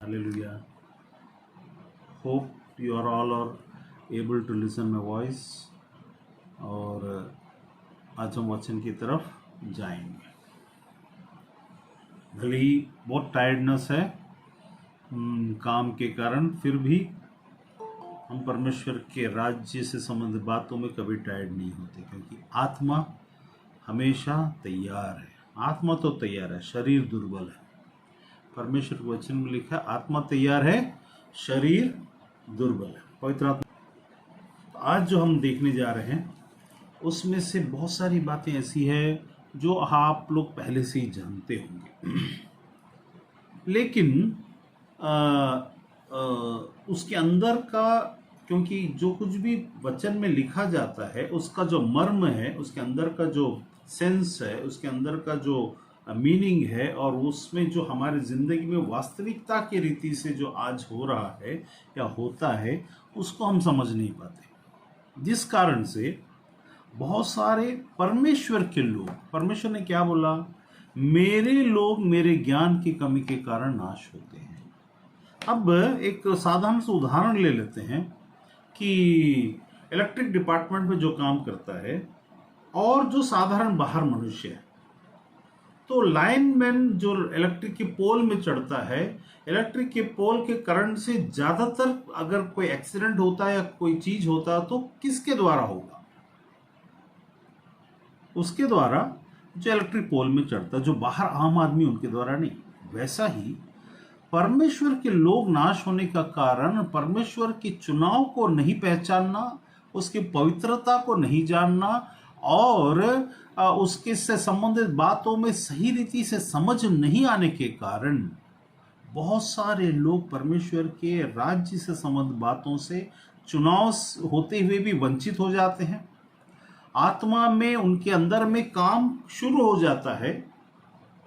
Hallelujah. Hope you are all are able to listen my voice. और आज हम वचन की तरफ जाएंगे। भले ही बहुत टायर्डनेस है काम के कारण, फिर भी हम परमेश्वर के राज्य से संबंधित बातों में कभी टायर्ड नहीं होते, क्योंकि आत्मा हमेशा तैयार है। आत्मा तो तैयार है, शरीर दुर्बल है। परमेश्वर के वचन में लिखा है आत्मा तैयार है, शरीर दुर्बल है। पवित्र आत्मा आज जो हम देखने जा रहे हैं उसमें से बहुत सारी बातें ऐसी है जो आप लोग पहले से ही जानते होंगे, लेकिन उसके अंदर का, क्योंकि जो कुछ भी वचन में लिखा जाता है उसका जो मर्म है, उसके अंदर का जो सेंस है, उसके अंदर का जो मीनिंग है, और उसमें जो हमारी जिंदगी में वास्तविकता की रीति से जो आज हो रहा है या होता है, उसको हम समझ नहीं पाते। जिस कारण से बहुत सारे परमेश्वर के लोग, परमेश्वर ने क्या बोला, मेरे लोग मेरे ज्ञान की कमी के कारण नाश होते हैं। अब एक साधारण सा उदाहरण ले लेते हैं कि इलेक्ट्रिक डिपार्टमेंट में जो काम करता है और जो साधारण बाहर मनुष्य है, तो लाइनमैन जो इलेक्ट्रिक के पोल में चढ़ता है, इलेक्ट्रिक के पोल के करंट से ज्यादातर अगर कोई एक्सीडेंट होता है या कोई चीज होता है तो किसके द्वारा होगा? उसके द्वारा जो इलेक्ट्रिक पोल में चढ़ता है, जो बाहर आम आदमी, उनके द्वारा नहीं। वैसा ही परमेश्वर के लोग नाश होने का कारण परमेश्वर के चुनाव को नहीं पहचानना, उसकी पवित्रता को नहीं जानना और उसके से संबंधित बातों में सही रीति से समझ नहीं आने के कारण बहुत सारे लोग परमेश्वर के राज्य से संबंधित बातों से चुनाव होते हुए भी वंचित हो जाते हैं। आत्मा में उनके अंदर में काम शुरू हो जाता है,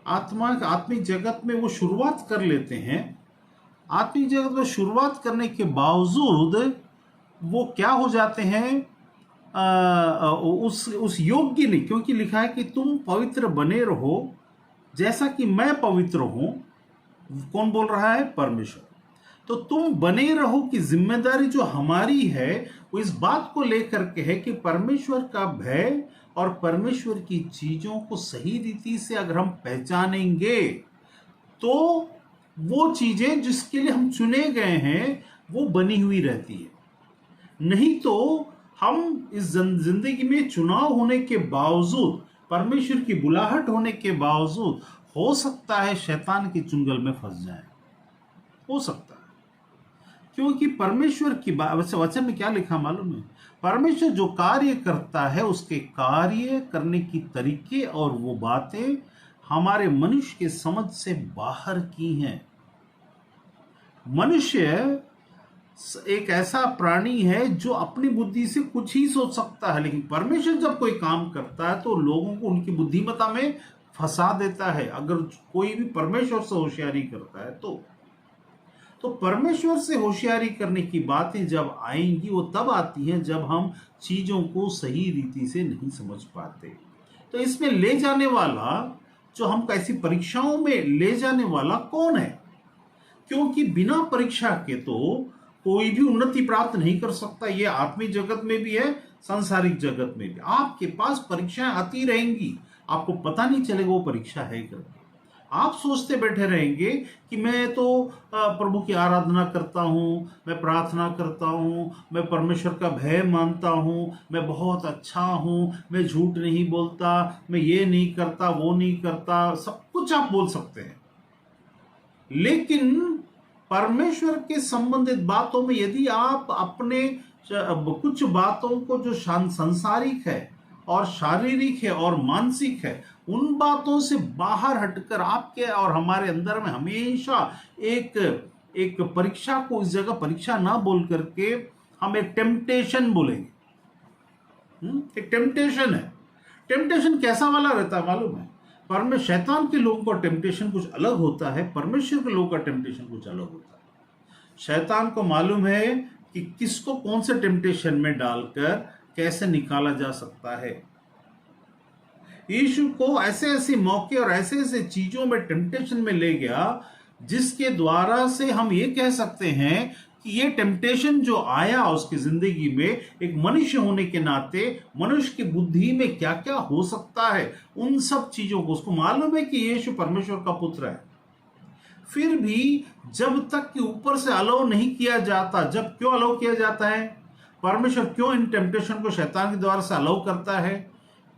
आत्मिक जगत में वो शुरुआत कर लेते हैं। आत्मिक जगत में शुरुआत करने के बावजूद वो क्या हो जाते हैं, उस योग्य नहीं, क्योंकि लिखा है कि तुम पवित्र बने रहो जैसा कि मैं पवित्र हूं। कौन बोल रहा है? परमेश्वर। तो तुम बने रहो की जिम्मेदारी जो हमारी है वो इस बात को लेकर के है कि परमेश्वर का भय और परमेश्वर की चीजों को सही रीति से अगर हम पहचानेंगे तो वो चीजें जिसके लिए हम चुने गए हैं वो बनी हुई रहती है। नहीं तो हम इस जिंदगी में चुनाव होने के बावजूद, परमेश्वर की बुलाहट होने के बावजूद, हो सकता है शैतान के चुंगल में फंस जाए। हो सकता है, क्योंकि परमेश्वर की वचन में क्या लिखा मालूम है? परमेश्वर जो कार्य करता है उसके कार्य करने की तरीके और वो बातें हमारे मनुष्य के समझ से बाहर की हैं। मनुष्य एक ऐसा प्राणी है जो अपनी बुद्धि से कुछ ही सोच सकता है, लेकिन परमेश्वर जब कोई काम करता है तो लोगों को उनकी बुद्धिमत्ता में फंसा देता है। अगर कोई भी परमेश्वर से होशियारी करता है तो परमेश्वर से होशियारी करने की बातें जब आएंगी वो तब आती हैं जब हम चीजों को सही रीति से नहीं समझ पाते। तो इसमें ले जाने वाला, जो हमको ऐसी परीक्षाओं में ले जाने वाला कौन है? क्योंकि बिना परीक्षा के तो कोई भी उन्नति प्राप्त नहीं कर सकता। ये आत्मिक जगत में भी है, सांसारिक जगत में भी। आपके पास परीक्षाएं आती रहेंगी, आपको पता नहीं चलेगा वो परीक्षा है करके। आप सोचते बैठे रहेंगे कि मैं तो प्रभु की आराधना करता हूं, मैं प्रार्थना करता हूं, मैं परमेश्वर का भय मानता हूं, मैं बहुत अच्छा हूं, मैं झूठ नहीं बोलता, मैं ये नहीं करता, वो नहीं करता, सब कुछ आप बोल सकते हैं। लेकिन परमेश्वर के संबंधित बातों में यदि आप अपने कुछ बातों को जो सांसारिक है और शारीरिक है और मानसिक है, उन बातों से बाहर हटकर आपके और हमारे अंदर में हमेशा एक परीक्षा को इस जगह परीक्षा ना बोल करके हम एक टेम्पटेशन बोलेंगे। एक टेम्पटेशन है। टेम्पटेशन कैसा वाला रहता है मालूम है? शैतान के लोगों का टेम्पटेशन कुछ अलग होता है, परमेश्वर के लोगों का टेम्पटेशन कुछ अलग होता है। शैतान को मालूम है कि किसको कौन से टेम्पटेशन में डालकर कैसे निकाला जा सकता है। यीशु को ऐसे ऐसे मौके और ऐसे ऐसे चीजों में टेम्पटेशन में ले गया जिसके द्वारा से हम ये कह सकते हैं कि ये टेम्पटेशन जो आया उसकी जिंदगी में, एक मनुष्य होने के नाते मनुष्य की बुद्धि में क्या क्या हो सकता है, उन सब चीजों को उसको मालूम है कि यीशु परमेश्वर का पुत्र है, फिर भी जब तक कि ऊपर से अलाउ नहीं किया जाता, जब क्यों अलाउ किया जाता है, परमेश्वर क्यों इन टेम्पटेशन को शैतान के द्वारा से अलाउ करता है?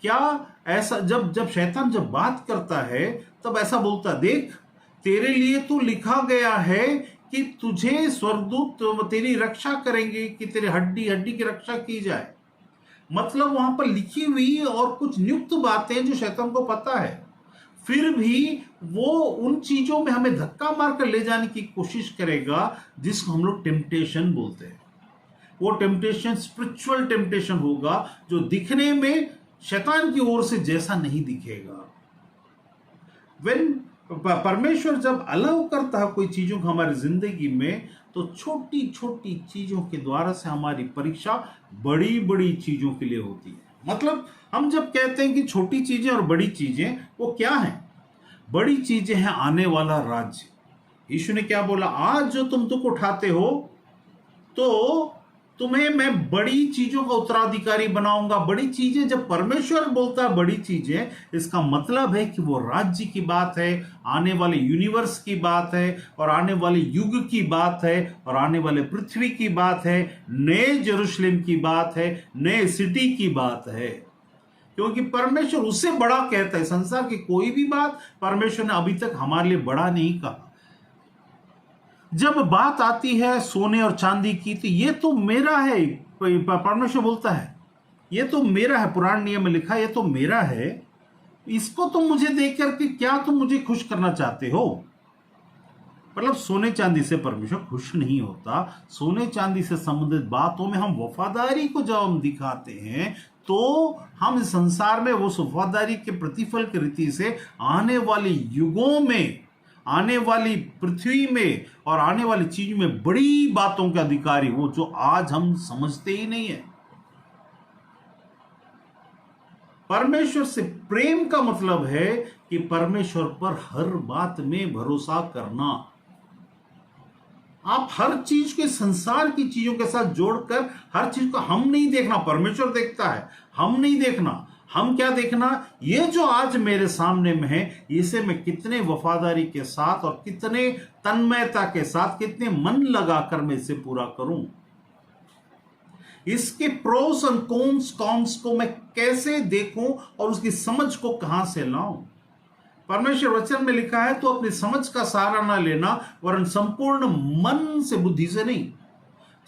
क्या ऐसा जब जब शैतान जब बात करता है तब ऐसा बोलता, देख तेरे लिए तो लिखा गया है कि तुझे स्वर्गदूत तेरी रक्षा करेंगे, कि तेरी हड्डी हड्डी की रक्षा की जाए। मतलब वहां पर लिखी हुई और कुछ नियुक्त बातें जो शैतान को पता है, फिर भी वो उन चीजों में हमें धक्का मारकर ले जाने की कोशिश करेगा जिसको हम लोग टेम्पटेशन बोलते हैं। वो टेम्पटेशन स्पिरिचुअल टेम्पटेशन होगा जो दिखने में शैतान की ओर से जैसा नहीं दिखेगा। वेन परमेश्वर जब अलाउ करता है कोई चीजों को हमारी जिंदगी में, तो छोटी छोटी चीजों के द्वारा से हमारी परीक्षा बड़ी बड़ी चीजों के लिए होती है। मतलब हम जब कहते हैं कि छोटी चीजें और बड़ी चीजें, वो क्या है? बड़ी चीजें हैं आने वाला राज्य। यीशु ने क्या बोला? आज जो तुम दुख उठाते हो तो तुम्हें मैं बड़ी चीजों का उत्तराधिकारी बनाऊंगा। बड़ी चीजें, जब परमेश्वर बोलता है बड़ी चीजें, इसका मतलब है कि वो राज्य की बात है, आने वाले यूनिवर्स की बात है, और आने वाले युग की बात है, और आने वाले पृथ्वी की बात है, नए यरूशलेम की बात है, नए सिटी की बात है। क्योंकि परमेश्वर उससे बड़ा कहता है। संसार की कोई भी बात परमेश्वर ने अभी तक हमारे लिए बड़ा नहीं कहा। जब बात आती है सोने और चांदी की, तो ये तो मेरा है, परमेश्वर बोलता है ये तो मेरा है। पुराण नियम में लिखा है ये तो मेरा है, इसको तुम मुझे देख करके क्या तुम मुझे खुश करना चाहते हो? मतलब सोने चांदी से परमेश्वर खुश नहीं होता। सोने चांदी से संबंधित बातों में हम वफादारी को जब हम दिखाते हैं, तो हम इस संसार में वो वफादारी के प्रतिफल की रीति से आने वाले युगों में, आने वाली पृथ्वी में और आने वाली चीज में बड़ी बातों के अधिकारी हो, जो आज हम समझते ही नहीं है। परमेश्वर से प्रेम का मतलब है कि परमेश्वर पर हर बात में भरोसा करना। आप हर चीज के, संसार की चीजों के साथ जोड़कर हर चीज को हम नहीं देखना, परमेश्वर देखता है। हम नहीं देखना, हम क्या देखना? ये जो आज मेरे सामने में है, इसे मैं कितने वफादारी के साथ और कितने तन्मयता के साथ, कितने मन लगाकर मैं इसे पूरा करूं। इसके प्रोस और कॉन्स को मैं कैसे देखूं और उसकी समझ को कहां से लाऊं। परमेश्वर वचन में लिखा है, तो अपनी समझ का सहारा ना लेना, वरन संपूर्ण मन से, बुद्धि से नहीं,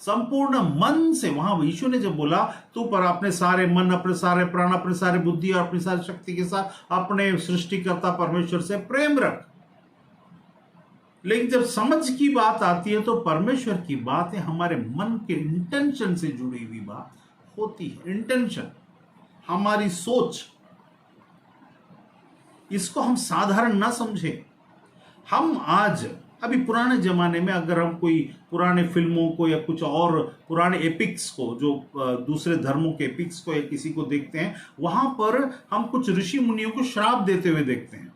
संपूर्ण मन से। वहां यीशु ने जब बोला तू पर अपने सारे मन, अपने सारे प्राण, अपने सारे बुद्धि और अपनी सारी शक्ति के साथ अपने सृष्टिकर्ता परमेश्वर से प्रेम रख। लेकिन जब समझ की बात आती है, तो परमेश्वर की बातें हमारे मन के इंटेंशन से जुड़ी हुई बात होती है। इंटेंशन, हमारी सोच, इसको हम साधारण ना समझे। हम आज, अभी पुराने जमाने में अगर हम कोई पुराने फिल्मों को या कुछ और पुराने एपिक्स को, जो दूसरे धर्मों के एपिक्स को या किसी को देखते हैं, वहां पर हम कुछ ऋषि मुनियों को श्राप देते हुए देखते हैं।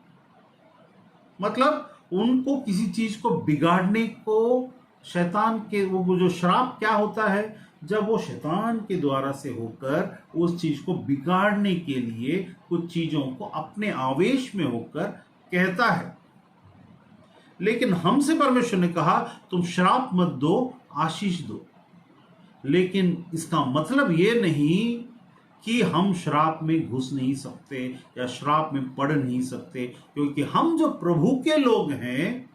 मतलब उनको किसी चीज को बिगाड़ने को, शैतान के वो जो श्राप क्या होता है, जब वो शैतान के द्वारा से होकर उस चीज को बिगाड़ने के लिए कुछ चीजों को अपने आवेश में होकर कहता है। लेकिन हमसे परमेश्वर ने कहा तुम श्राप मत दो, आशीष दो। लेकिन इसका मतलब यह नहीं कि हम श्राप में घुस नहीं सकते या श्राप में पड़ नहीं सकते, क्योंकि हम जो प्रभु के लोग हैं,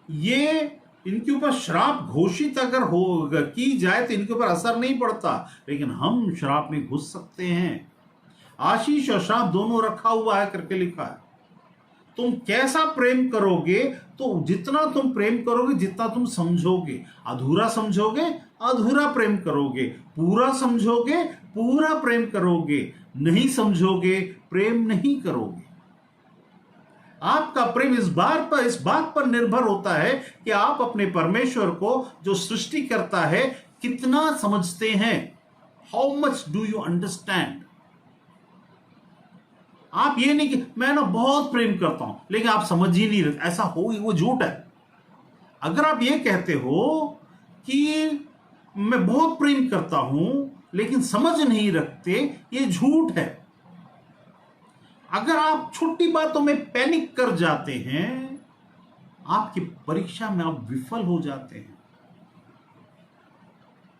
ये इनके ऊपर श्राप घोषित अगर हो की जाए तो इनके ऊपर असर नहीं पड़ता, लेकिन हम श्राप में घुस सकते हैं। आशीष और श्राप दोनों रखा हुआ है करके लिखा है। तुम कैसा प्रेम करोगे, तो जितना तुम प्रेम करोगे, जितना तुम समझोगे, अधूरा समझोगे अधूरा प्रेम करोगे, पूरा समझोगे पूरा प्रेम करोगे, नहीं समझोगे प्रेम नहीं करोगे। आपका प्रेम इस बात पर निर्भर होता है कि आप अपने परमेश्वर को, जो सृष्टि करता है, कितना समझते हैं। How much do you understand. आप ये नहीं कि मैं ना बहुत प्रेम करता हूं लेकिन आप समझ ही नहीं रहे, ऐसा हो, वो झूठ है। अगर आप ये कहते हो कि मैं बहुत प्रेम करता हूं लेकिन समझ नहीं रखते, ये झूठ है। अगर आप छोटी बातों में पैनिक कर जाते हैं, आपकी परीक्षा में आप विफल हो जाते हैं।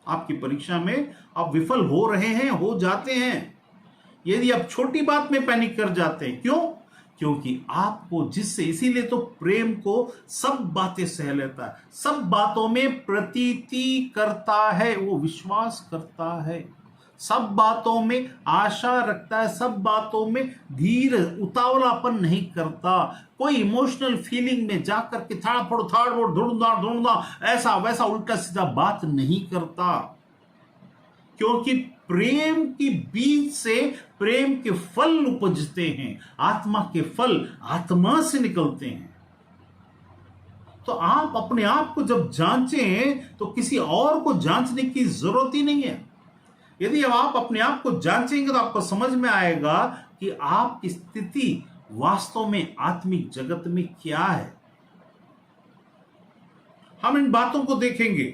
आपकी परीक्षा में आप विफल हो रहे हैं, हो जाते हैं, यदि आप छोटी बात में पैनिक कर जाते हैं। क्यों? क्योंकि आपको जिससे, इसीलिए तो प्रेम को सब बातें सह लेता है, सब बातों में प्रतीति करता है, वो विश्वास करता है, सब बातों में आशा रखता है, सब बातों में धीर, उतावलापन नहीं करता, कोई इमोशनल फीलिंग में जाकर के थाड़ ढूंढना ऐसा वैसा उल्टा सीधा बात नहीं करता। क्योंकि प्रेम की बीज से प्रेम के फल उपजते हैं, आत्मा के फल आत्मा से निकलते हैं। तो आप अपने आप को जब जांचें तो किसी और को जांचने की जरूरत ही नहीं है। यदि आप अपने आप को जांचेंगे तो आपको समझ में आएगा कि आपकी स्थिति वास्तव में आत्मिक जगत में क्या है। हम इन बातों को देखेंगे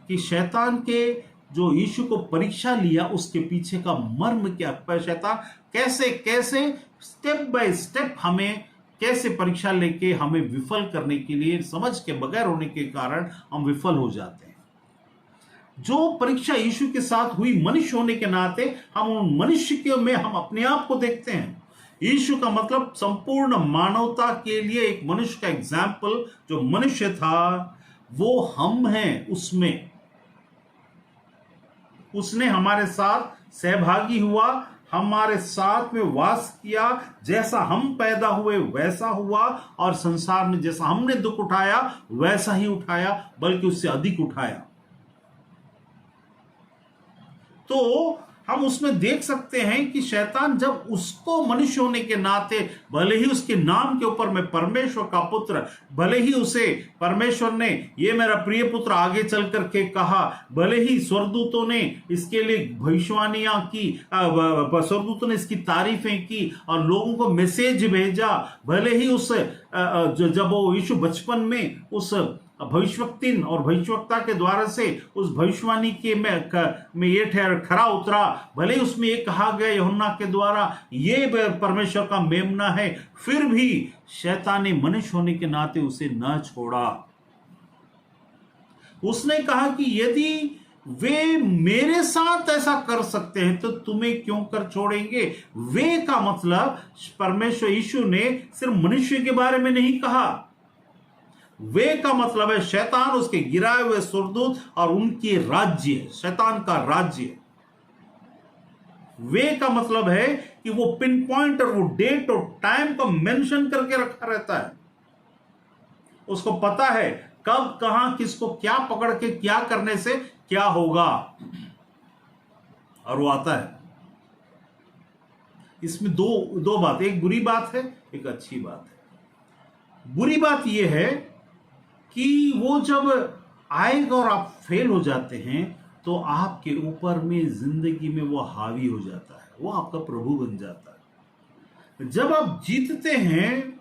कि शैतान के जो यीशु को परीक्षा लिया उसके पीछे का मर्म क्या, शैतान कैसे कैसे स्टेप बाय स्टेप हमें कैसे परीक्षा लेके हमें विफल करने के लिए, समझ के बगैर होने के कारण हम विफल हो जाते हैं। जो परीक्षा यीशु के साथ हुई, मनुष्य होने के नाते हम उन मनुष्य के में हम अपने आप को देखते हैं। यीशु का मतलब संपूर्ण मानवता के लिए एक मनुष्य का एग्जाम्पल, जो मनुष्य था वो हम हैं। उसने हमारे साथ सहभागी हुआ, हमारे साथ में वास किया, जैसा हम पैदा हुए वैसा हुआ, और संसार में जैसा हमने दुख उठाया वैसा ही उठाया, बल्कि उससे अधिक उठाया। तो हम उसमें देख सकते हैं कि शैतान जब उसको मनुष्य होने के नाते, भले ही उसके नाम के ऊपर में परमेश्वर का पुत्र, भले ही उसे परमेश्वर ने ये मेरा प्रिय पुत्र आगे चल करके कहा, भले ही स्वर्गदूतों ने इसके लिए भविष्यवाणियां की, स्वर्गदूतों ने इसकी तारीफें की और लोगों को मैसेज भेजा, भले ही उस जब वो यीशु बचपन में उस भविष्यवक्तिन और भविष्यवक्ता के द्वारा से उस भविष्यवाणी के में ये खरा उतरा, भले ही उसमें ये कहा गया यूहन्ना के द्वारा ये परमेश्वर का मेमना है, फिर भी शैतान ने मनुष्य होने के नाते उसे न छोड़ा। उसने कहा कि यदि वे मेरे साथ ऐसा कर सकते हैं तो तुम्हें क्यों कर छोड़ेंगे। वे का मतलब परमेश्वर यीशु ने सिर्फ मनुष्य के बारे में नहीं कहा, वे का मतलब है शैतान, उसके गिराए हुए स्वर्गदूत और उनके राज्य, शैतान का राज्य। वे का मतलब है कि वो पिन पॉइंट और वो डेट और टाइम को मेंशन करके रखा रहता है। उसको पता है कब कहां किसको क्या पकड़ के क्या करने से क्या होगा, और वो आता है। इसमें दो बात, एक बुरी बात है, एक अच्छी बात है। बुरी बात यह है कि वो जब आएगा और आप फेल हो जाते हैं तो आपके ऊपर में जिंदगी में वो हावी हो जाता है, वो आपका प्रभु बन जाता है। जब आप जीतते हैं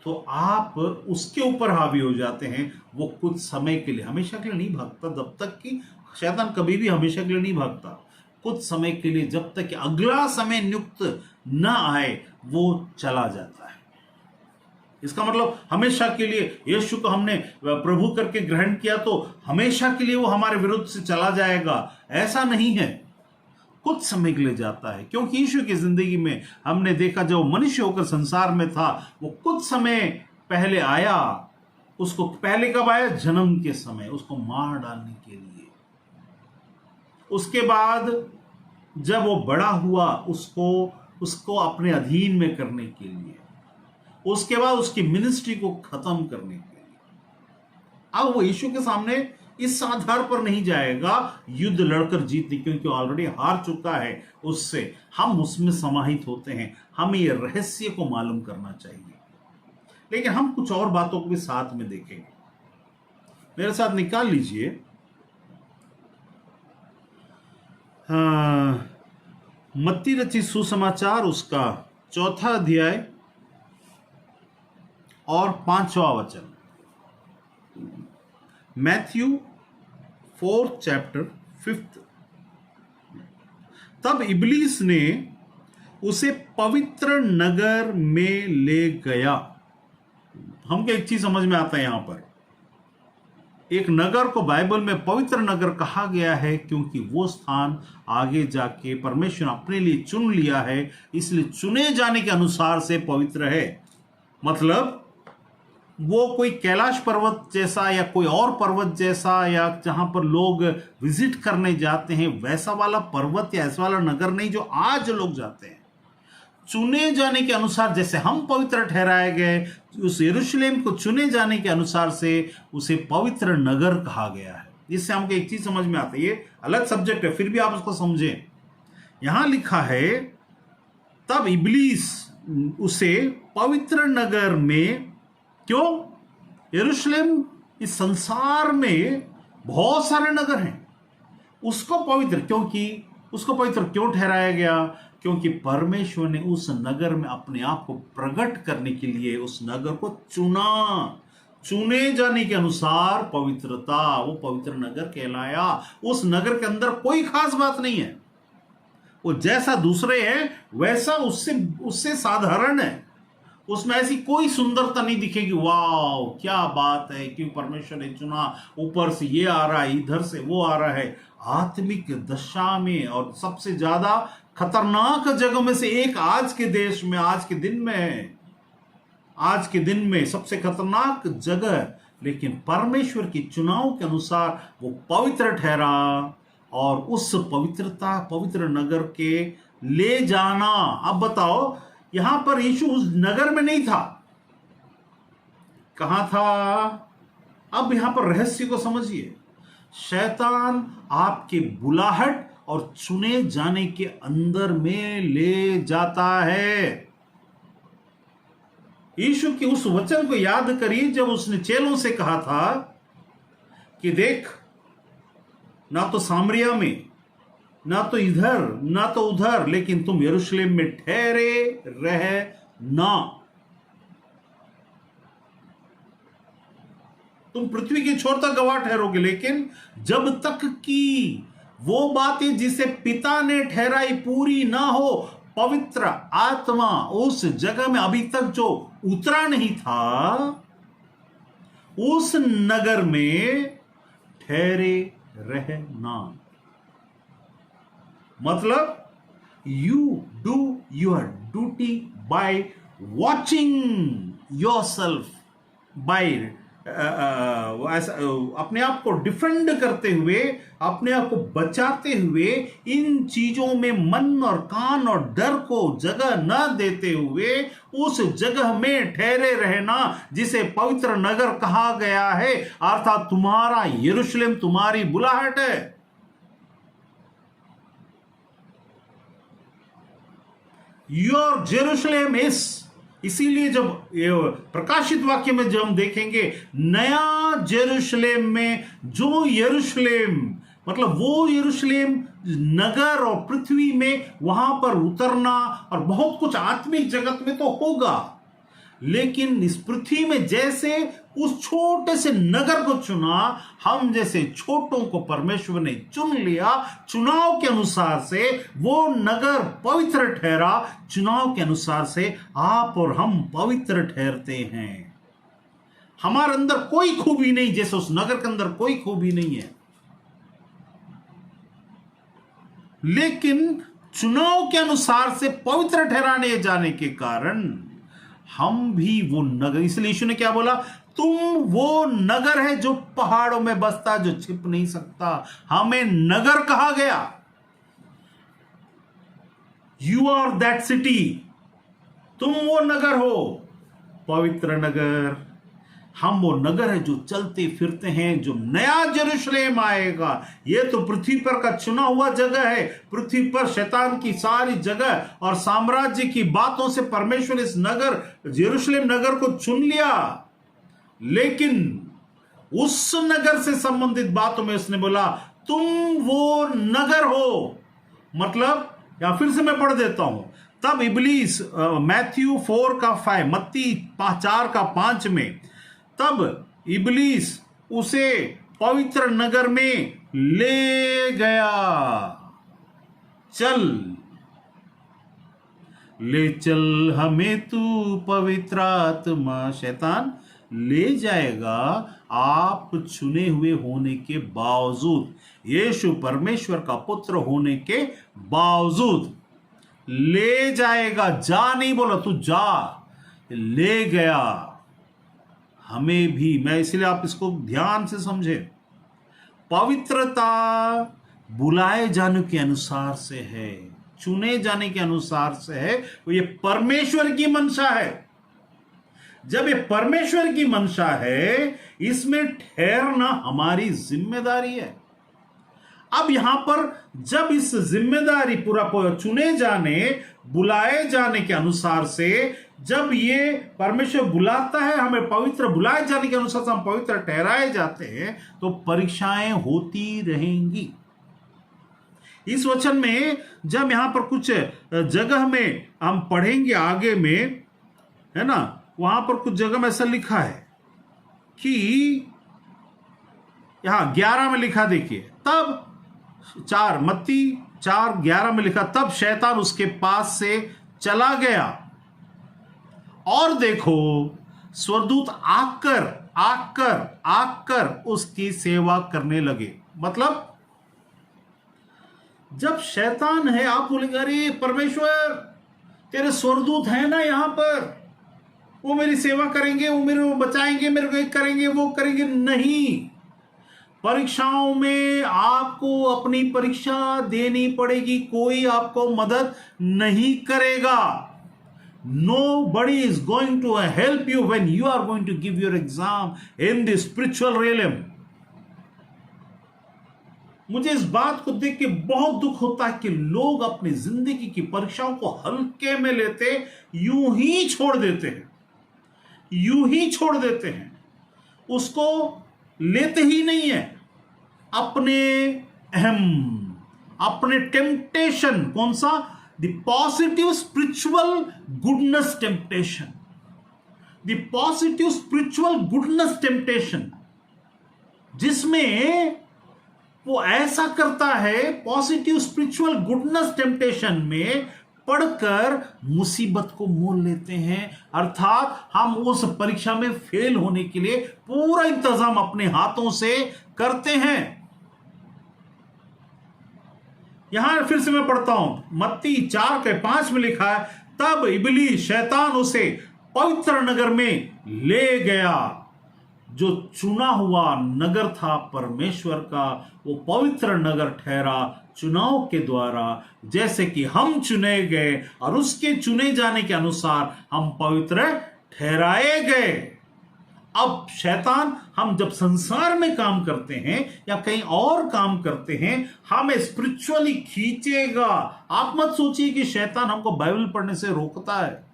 तो आप उसके ऊपर हावी हो जाते हैं। वो कुछ समय के लिए, हमेशा के लिए नहीं भागता, जब तक कि शैतान कभी भी हमेशा के लिए नहीं भागता, कुछ समय के लिए, जब तक कि अगला समय नियुक्त न आए वो चला जाता है। इसका मतलब हमेशा के लिए यीशु को हमने प्रभु करके ग्रहण किया तो हमेशा के लिए वो हमारे विरुद्ध से चला जाएगा, ऐसा नहीं है। कुछ समय के लिए जाता है, क्योंकि यीशु की जिंदगी में हमने देखा जब मनुष्य होकर संसार में था, वो कुछ समय पहले आया। उसको पहले कब आया? जन्म के समय, उसको मार डालने के लिए। उसके बाद जब वो बड़ा हुआ, उसको अपने अधीन में करने के लिए, उसके बाद उसकी मिनिस्ट्री को खत्म करने के लिए। अब वो यीशु के सामने इस आधार पर नहीं जाएगा युद्ध लड़कर जीतने, क्योंकि ऑलरेडी हार चुका है उससे। हम उसमें समाहित होते हैं, हमें ये रहस्य को मालूम करना चाहिए। लेकिन हम कुछ और बातों को भी साथ में देखेंगे। मेरे साथ निकाल लीजिए मत्ती रचित सुसमाचार, उसका 4 अध्याय और 5वां वचन। Matthew 4 chapter 5। तब इब्लीस ने उसे पवित्र नगर में ले गया। हमको एक चीज समझ में आता है, यहां पर एक नगर को बाइबल में पवित्र नगर कहा गया है क्योंकि वो स्थान आगे जाके परमेश्वर अपने लिए चुन लिया है, इसलिए चुने जाने के अनुसार से पवित्र है। मतलब वो कोई कैलाश पर्वत जैसा या कोई और पर्वत जैसा या जहां पर लोग विजिट करने जाते हैं वैसा वाला पर्वत या ऐसा वाला नगर नहीं जो आज लोग जाते हैं। चुने जाने के अनुसार जैसे हम पवित्र ठहराए गए, उस यरूशलेम को चुने जाने के अनुसार से उसे पवित्र नगर कहा गया है। इससे हमको एक चीज समझ में आती है, ये अलग सब्जेक्ट है, फिर भी आप उसको समझें। यहां लिखा है तब इब्लीस उसे पवित्र नगर में, क्यों? यरूशलेम इस संसार में बहुत सारे नगर हैं, उसको पवित्र क्यों ठहराया गया? क्योंकि परमेश्वर ने उस नगर में अपने आप को प्रकट करने के लिए उस नगर को चुना। चुने जाने के अनुसार पवित्रता, वो पवित्र नगर कहलाया। उस नगर के अंदर कोई खास बात नहीं है, वो जैसा दूसरे हैं वैसा उससे साधारण है। उसमें ऐसी कोई सुंदरता नहीं दिखेगी, वाह क्या बात है, क्यों परमेश्वर ने चुना, ऊपर से ये आ रहा है, इधर से वो आ रहा है। आत्मिक दशा में और सबसे ज्यादा खतरनाक जगह में से एक आज के देश में, आज के दिन में सबसे खतरनाक जगह, लेकिन परमेश्वर की चुनाव के अनुसार वो पवित्र ठहरा। और उस पवित्र नगर के ले जाना, अब बताओ यहां पर यीशु उस नगर में नहीं था, कहां था? अब यहां पर रहस्य को समझिए। शैतान आपके बुलाहट और चुने जाने के अंदर में ले जाता है। यीशु के उस वचन को याद करिए जब उसने चेलों से कहा था कि देख, ना तो सामरिया में, ना तो इधर, ना तो उधर, लेकिन तुम यरूशलेम में ठहरे रहना। तुम पृथ्वी के छोर तक गवाह ठहरोगे, लेकिन जब तक कि वो बातें जिसे पिता ने ठहराई पूरी ना हो, पवित्र आत्मा उस जगह में अभी तक जो उतरा नहीं था, उस नगर में ठहरे रहना। मतलब you do your duty by watching yourself, by अपने आप को डिफेंड करते हुए, अपने आप को बचाते हुए, इन चीजों में मन और कान और डर को जगह न देते हुए उस जगह में ठहरे रहना जिसे पवित्र नगर कहा गया है, अर्थात तुम्हारा यरूशलेम तुम्हारी बुलाहट है। योर जेरूशलेम इज, इसीलिए जब प्रकाशित वाक्य में जब हम देखेंगे नया जेरूशलेम में, जो यरूशलेम मतलब वो यरूशलेम नगर और पृथ्वी में वहां पर उतरना और बहुत कुछ आत्मिक जगत में तो होगा, लेकिन इस पृथ्वी में जैसे उस छोटे से नगर को चुना, हम जैसे छोटों को परमेश्वर ने चुन लिया, चुनाव के अनुसार से वो नगर पवित्र ठहरा। चुनाव के अनुसार से आप और हम पवित्र ठहरते हैं। हमारे अंदर कोई खूबी नहीं, जैसे उस नगर के अंदर कोई खूबी नहीं है, लेकिन चुनाव के अनुसार से पवित्र ठहराने जाने के कारण हम भी वो नगर, इसलिए यीशु ने क्या बोला? तुम वो नगर है जो पहाड़ों में बसता, जो छिप नहीं सकता। हमें नगर कहा गया। यू आर दैट सिटी, तुम वो नगर हो, पवित्र नगर। हम वो नगर है जो चलते फिरते हैं, जो नया जेरूशलेम आएगा। ये तो पृथ्वी पर का चुना हुआ जगह है। पृथ्वी पर शैतान की सारी जगह और साम्राज्य की बातों से परमेश्वर इस नगर जेरूशलेम नगर को चुन लिया, लेकिन उस नगर से संबंधित बातों में उसने बोला तुम वो नगर हो। मतलब, या फिर से मैं पढ़ देता हूं। तब इब्लीस, मैथ्यू 4:5, मत्ती 4:5 में, तब इब्लीस उसे पवित्र नगर में ले गया। चल ले चल हमें तू पवित्र आत्मा, शैतान ले जाएगा आप चुने हुए होने के बावजूद, यीशु परमेश्वर का पुत्र होने के बावजूद ले जाएगा। जा नहीं बोला, तू जा, ले गया हमें भी। मैं इसलिए आप इसको ध्यान से समझे। पवित्रता बुलाए जाने के अनुसार से है, चुने जाने के अनुसार से है। वो ये परमेश्वर की मंशा है। जब ये परमेश्वर की मंशा है, इसमें ठहरना हमारी जिम्मेदारी है। अब यहां पर जब इस जिम्मेदारी पूरा चुने जाने बुलाए जाने के अनुसार से, जब ये परमेश्वर बुलाता है हमें पवित्र, बुलाए जाने के अनुसार से हम पवित्र ठहराए जाते हैं, तो परीक्षाएं होती रहेंगी। इस वचन में जब यहां पर कुछ जगह में हम पढ़ेंगे आगे में, है ना, वहां पर कुछ जगह में ऐसा लिखा है कि यहां 11 में लिखा, देखिए, तब मत्ती 4:11 में लिखा, तब शैतान उसके पास से चला गया और देखो स्वर्गदूत आकर उसकी सेवा करने लगे। मतलब जब शैतान है, आप बोलेंगे अरे परमेश्वर तेरे स्वर्गदूत है ना यहां पर, वो मेरी सेवा करेंगे, वो मेरे को बचाएंगे, मेरे को एक करेंगे, वो करेंगे। नहीं, परीक्षाओं में आपको अपनी परीक्षा देनी पड़ेगी, कोई आपको मदद नहीं करेगा। Nobody is going to help you when you are going to give your exam in the spiritual realm. मुझे इस बात को देख के बहुत दुख होता है कि लोग अपनी जिंदगी की परीक्षाओं को हल्के में लेते, यूं ही छोड़ देते हैं, उसको लेते ही नहीं है। अपने टेम्पटेशन, कौन सा? The positive spiritual goodness temptation, जिसमें वो ऐसा करता है, पॉजिटिव स्पिरिचुअल गुडनेस टेम्पटेशन में पढ़कर मुसीबत को मोल लेते हैं। अर्थात हम उस परीक्षा में फेल होने के लिए पूरा इंतजाम अपने हाथों से करते हैं। यहां फिर से मैं पढ़ता हूं, मत्ती 4:5 में लिखा है, तब इबलीस शैतान उसे पवित्र नगर में ले गया। जो चुना हुआ नगर था परमेश्वर का, वो पवित्र नगर ठहरा चुनाव के द्वारा, जैसे कि हम चुने गए और उसके चुने जाने के अनुसार हम पवित्र ठहराए गए। अब शैतान, हम जब संसार में काम करते हैं या कहीं और काम करते हैं, हमें स्पिरिचुअली खींचेगा। आप मत सोचिए कि शैतान हमको बाइबल पढ़ने से रोकता है,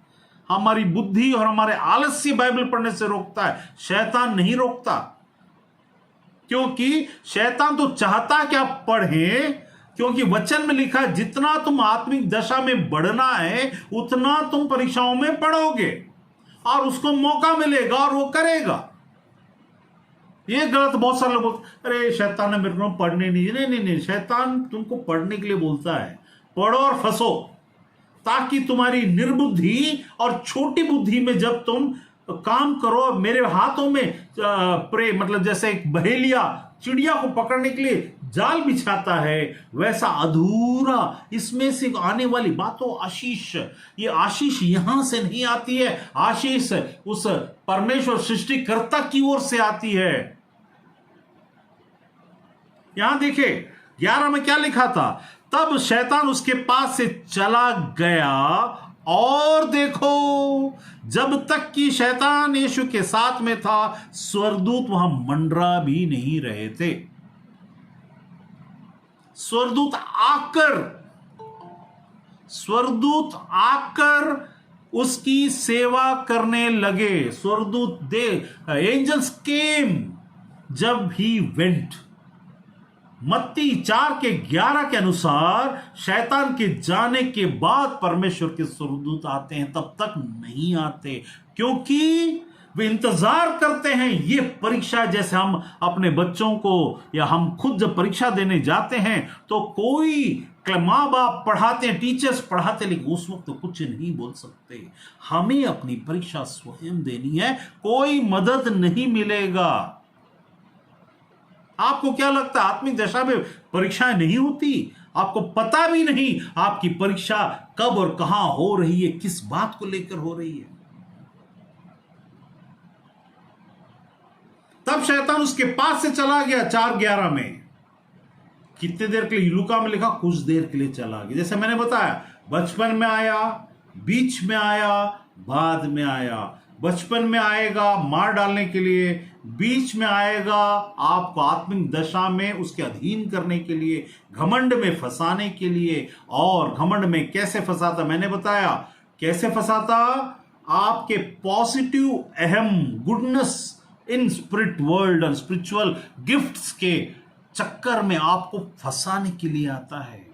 हमारी बुद्धि और हमारे आलस्य बाइबल पढ़ने से रोकता है। शैतान नहीं रोकता, क्योंकि शैतान तो चाहता कि आप पढ़ें, क्योंकि वचन में लिखा है जितना तुम आत्मिक दशा में बढ़ना है उतना तुम परीक्षाओं में पढ़ोगे और उसको मौका मिलेगा और वो करेगा। ये गलत, बहुत सारे लोग बोलते अरे शैतान ने मेरे को पढ़ने नहीं। शैतान तुमको पढ़ने के लिए बोलता है, पढ़ो और फंसो, ताकि तुम्हारी निर्बुद्धि और छोटी बुद्धि में जब तुम काम करो, मेरे हाथों में प्रे, मतलब जैसे एक बहेलिया चिड़िया को पकड़ने के लिए जाल बिछाता है, वैसा अधूरा इसमें से आने वाली बातों आशीष, ये आशीष यहां से नहीं आती है, आशीष उस परमेश्वर सृष्टिकर्ता की ओर से आती है। यहां देखिए 11 में क्या लिखा था, तब शैतान उसके पास से चला गया और देखो जब तक कि शैतान यीशु के साथ में था, स्वर्गदूत वहां मंडरा भी नहीं रहे थे। स्वर्गदूत आकर उसकी सेवा करने लगे। एंजल्स केम जब ही वेंट। मत्ती 4:11 के अनुसार शैतान के जाने के बाद परमेश्वर के स्वर्गदूत आते हैं, तब तक नहीं आते, क्योंकि वे इंतजार करते हैं ये परीक्षा, जैसे हम अपने बच्चों को या हम खुद जब परीक्षा देने जाते हैं तो कोई माँ बाप पढ़ाते हैं, टीचर्स पढ़ाते, लेकिन उस वक्त तो कुछ नहीं बोल सकते। हमें अपनी परीक्षा स्वयं देनी है, कोई मदद नहीं मिलेगा। आपको क्या लगता है आत्मिक दशा में परीक्षाएं नहीं होती? आपको पता भी नहीं आपकी परीक्षा कब और कहां हो रही है, किस बात को लेकर हो रही है। तब शैतान उसके पास से चला गया 4:11 में। कितने देर के लिए? लूका में लिखा कुछ देर के लिए चला गया। जैसे मैंने बताया, बचपन में आया, बीच में आया, बाद में आया। बचपन में आएगा मार डालने के लिए, बीच में आएगा आपको आत्मिक दशा में उसके अधीन करने के लिए, घमंड में फंसाने के लिए। और घमंड में कैसे फंसाता मैंने बताया, कैसे फंसाता? आपके पॉजिटिव अहम गुडनेस इन स्पिरिट वर्ल्ड और स्पिरिचुअल गिफ्ट्स के चक्कर में आपको फंसाने के लिए आता है।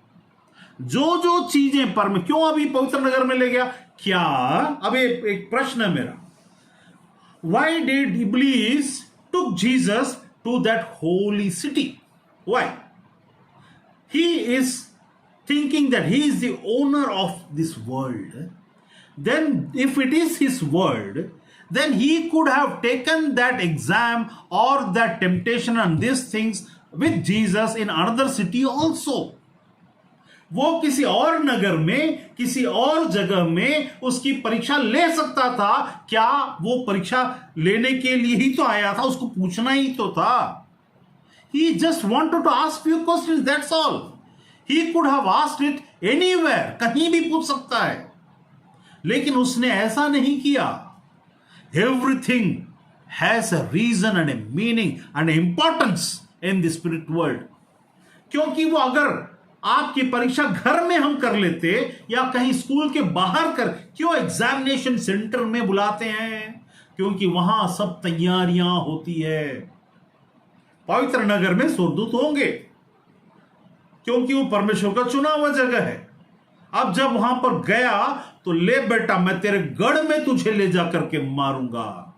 जो जो चीजें पर में क्यों अभी पवित्र नगर में ले गया? क्या अब एक प्रश्न है मेरा, why did Iblis took Jesus to that holy city? Why? He is thinking that he is the owner of this world. Then if it is his word, then he could have taken that exam or that temptation and these things with Jesus in another city also. वो किसी और नगर में, किसी और जगह में उसकी परीक्षा ले सकता था। क्या वो परीक्षा लेने के लिए ही तो आया था? उसको पूछना ही तो था। He just wanted to ask few questions, that's all. He could have asked it anywhere, कहीं भी पूछ सकता है, लेकिन उसने ऐसा नहीं किया। Everything has a reason and a meaning and importance in the spirit world. क्योंकि वो अगर आपकी परीक्षा घर में हम कर लेते या कहीं स्कूल के बाहर कर, क्यों एग्जामिनेशन सेंटर में बुलाते हैं? क्योंकि वहां सब तैयारियां होती है। पवित्र नगर में स्वर्गदूत होंगे क्योंकि वो परमेश्वर का चुना हुआ जगह है। अब जब वहां पर गया तो ले बेटा, मैं तेरे गढ़ में तुझे ले जाकर के मारूंगा,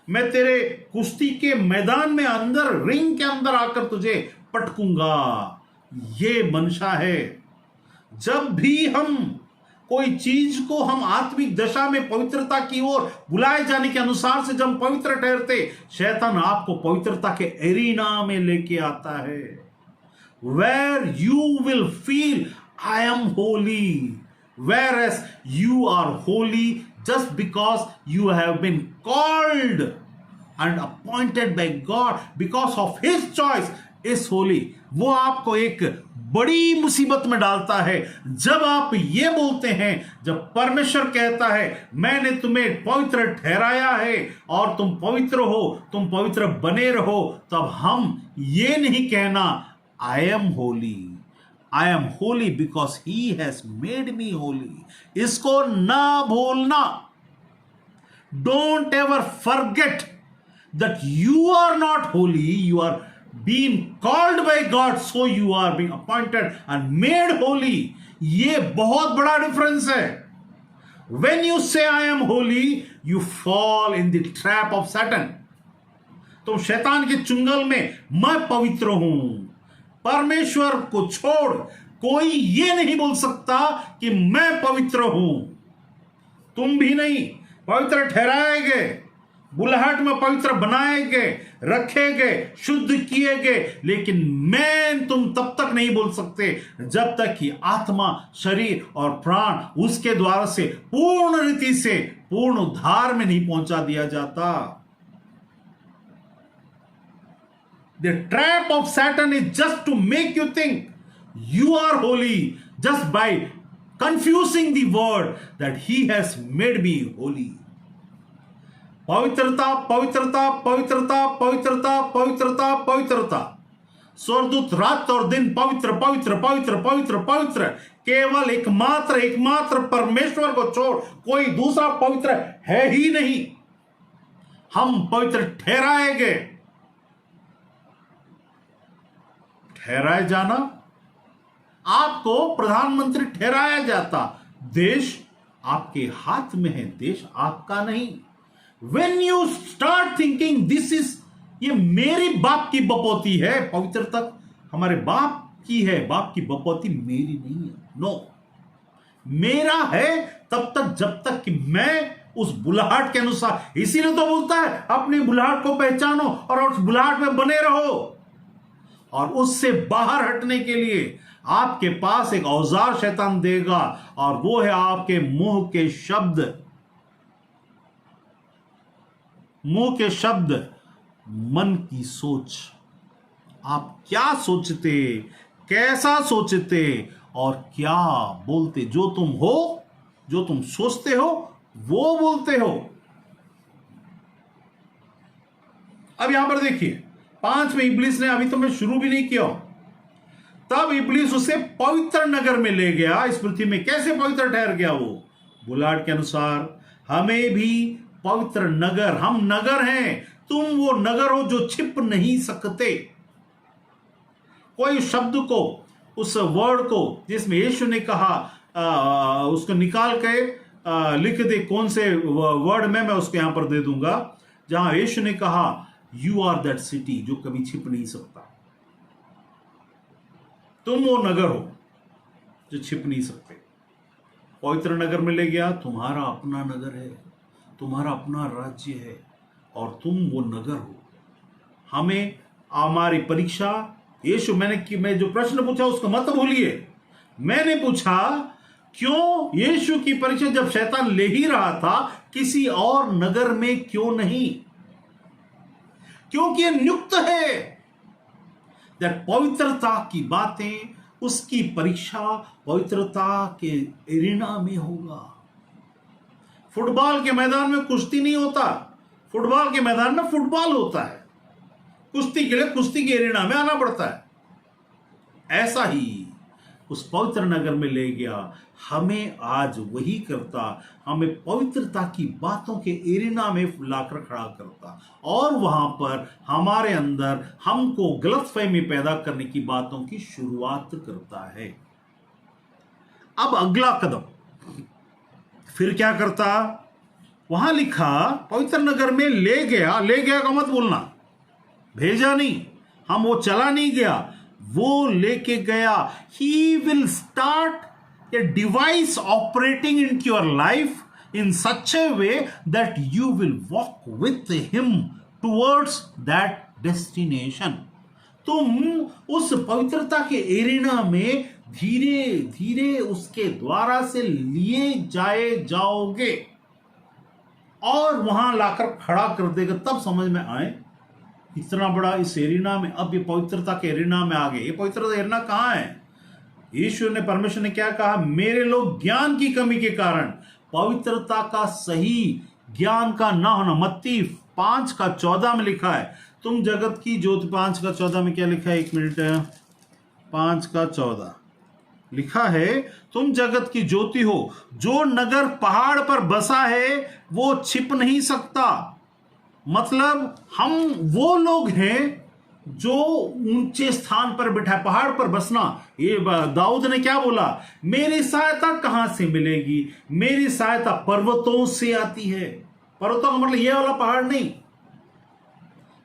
मैं तेरे कुश्ती के मैदान में अंदर रिंग के अंदर आकर तुझे पटकूंगा। ये मंशा है। जब भी हम कोई चीज को हम आत्मिक दशा में पवित्रता की ओर बुलाए जाने के अनुसार से जब पवित्र ठहरते, शैतान आपको पवित्रता के एरिना में लेके आता है, where you will feel I am holy, whereas you are holy just because you have been called and appointed by God because of His choice is holy. वो आपको एक बड़ी मुसीबत में डालता है जब आप ये बोलते हैं, जब परमेश्वर कहता है मैंने तुम्हें पवित्र ठहराया है और तुम पवित्र हो, तुम पवित्र बने रहो, तब हम ये नहीं कहना I am holy. I am holy because he has made me holy. इसको ना भूलना। Don't ever forget that you are not holy. You are being called by God, so you are being appointed and made holy. ये बहुत बड़ा difference है। When you say I am holy, you fall in the trap of Satan. तुम शैतान के चुंगल में मैं पवित्र हूं। परमेश्वर को छोड़ कोई ये नहीं बोल सकता कि मैं पवित्र हूं। तुम भी नहीं। पवित्र ठहराए गए, बुलहट में पवित्र बनाए गए, रखे गए, शुद्ध किए गए, लेकिन मैं तुम तब तक नहीं बोल सकते जब तक कि आत्मा, शरीर और प्राण उसके द्वारा से पूर्ण रीति से पूर्ण उद्धार में नहीं पहुंचा दिया जाता। The trap of Satan is just to make you think you are holy just by confusing the word that he has made me holy. पवित्रता, पवित्रता, पवित्रता, पवित्रता, पवित्रता, पवित्रता। स्वर्गदूत रात और दिन पवित्र, पवित्र, पवित्र, पवित्र, पवित्र। केवल एकमात्र एकमात्र परमेश्वर को छोड़ कोई दूसरा पवित्र है ही नहीं। हम पवित्र ठहराए गए। ठहराए जाना, आपको प्रधानमंत्री ठहराया जाता। देश आपके हाथ में है, देश आपका नहीं। When you start thinking this is, ये मेरी बाप की बपौती है, पवित्र तक हमारे बाप की है, बाप की बपौती मेरी नहीं है। नो, मेरा है तब तक जब तक कि मैं उस बुलाहट के अनुसार, इसीलिए तो बोलता है अपनी बुलाहट को पहचानो और उस बुलाहट में बने रहो। और उससे बाहर हटने के लिए आपके पास एक औजार शैतान देगा, और वो है आपके मुंह के शब्द। मुंह के शब्द, मन की सोच। आप क्या सोचते, कैसा सोचते और क्या बोलते। जो तुम हो, जो तुम सोचते हो, वो बोलते हो। अब यहां पर देखिए 5 में इब्लीस ने, अभी तो मैं शुरू भी नहीं किया, तब इब्लीस उसे पवित्र नगर में ले गया। इस पृथ्वी में कैसे पवित्र ठहर गया वो? बुलाहट के अनुसार। हमें भी पवित्र नगर, हम नगर हैं, तुम वो नगर हो जो छिप नहीं सकते। कोई शब्द को, उस वर्ड को जिसमें यीशु ने कहा, उसको निकाल के लिख दे, कौन से वर्ड में, मैं उसको यहां पर दे दूंगा, जहां यीशु ने कहा यू आर दैट सिटी, जो कभी छिप नहीं सकता। तुम वो नगर हो जो छिप नहीं सकते। पवित्र नगर में ले गया, तुम्हारा अपना नगर है, तुम्हारा अपना राज्य है, और तुम वो नगर हो। हमें हमारी परीक्षा, यीशु, मैं जो प्रश्न पूछा उसको मत भूलिए। मैंने पूछा क्यों यीशु की परीक्षा जब शैतान ले ही रहा था, किसी और नगर में क्यों नहीं? क्योंकि यह नियुक्त है। दैट पवित्रता की बातें, उसकी परीक्षा पवित्रता के एरिना में होगा। फुटबॉल के मैदान में कुश्ती नहीं होता, फुटबॉल के मैदान में फुटबॉल होता है। कुश्ती के लिए कुश्ती के एरिना में आना पड़ता है। ऐसा ही उस पवित्र नगर में ले गया, हमें आज वही करता, हमें पवित्रता की बातों के एरिना में लाकर खड़ा करता, और वहां पर हमारे अंदर हमको गलतफहमी पैदा करने की बातों की शुरुआत करता है। अब अगला कदम फिर क्या करता? वहां लिखा पवित्र नगर में ले गया। ले गया का मत बोलना, भेजा नहीं, हम वो चला नहीं गया, वो लेके गया। He will start a device operating in your life in such A way that you will walk with him towards that destination. तुम उस पवित्रता के एरिना में धीरे धीरे उसके द्वारा से लिए जाओगे, और वहां लाकर खड़ा कर देगा। तब समझ में आए इतना बड़ा इस एरिना में, अब ये पवित्रता के एरिना में आ गए। ये पवित्रता एरिना कहां है? ईश्वर ने, परमेश्वर ने क्या कहा? मेरे लोग ज्ञान की कमी के कारण, पवित्रता का सही ज्ञान का ना होना। मत्ती 5:14 में लिखा है, तुम जगत की ज्योति। 5:14 में क्या लिखा है? 1 मिनट, 5:14 लिखा है, तुम जगत की ज्योति हो। जो नगर पहाड़ पर बसा है वो छिप नहीं सकता। मतलब हम वो लोग हैं जो ऊंचे स्थान पर बैठा, पहाड़ पर बसना। ये दाऊद ने क्या बोला? मेरी सहायता कहां से मिलेगी? मेरी सहायता पर्वतों से आती है। पर्वतों का मतलब ये वाला पहाड़ नहीं,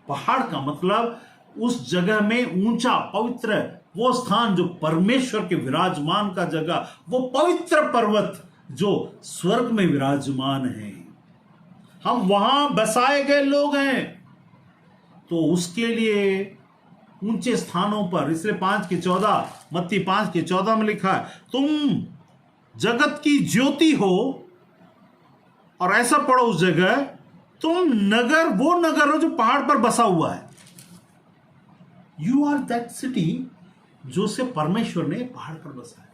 पहाड़ का मतलब उस जगह में ऊंचा, पवित्र, वो स्थान जो परमेश्वर के विराजमान का जगह, वो पवित्र पर्वत जो स्वर्ग में विराजमान है। हम वहां बसाए गए लोग हैं, तो उसके लिए ऊंचे स्थानों पर, इसलिए 5:14, मत्ती 5:14 में लिखा है, तुम जगत की ज्योति हो। और ऐसा पढ़ो उस जगह, तुम नगर, वो नगर हो जो पहाड़ पर बसा हुआ है। यू आर दैट सिटी जो से परमेश्वर ने पहाड़ पर बसा है।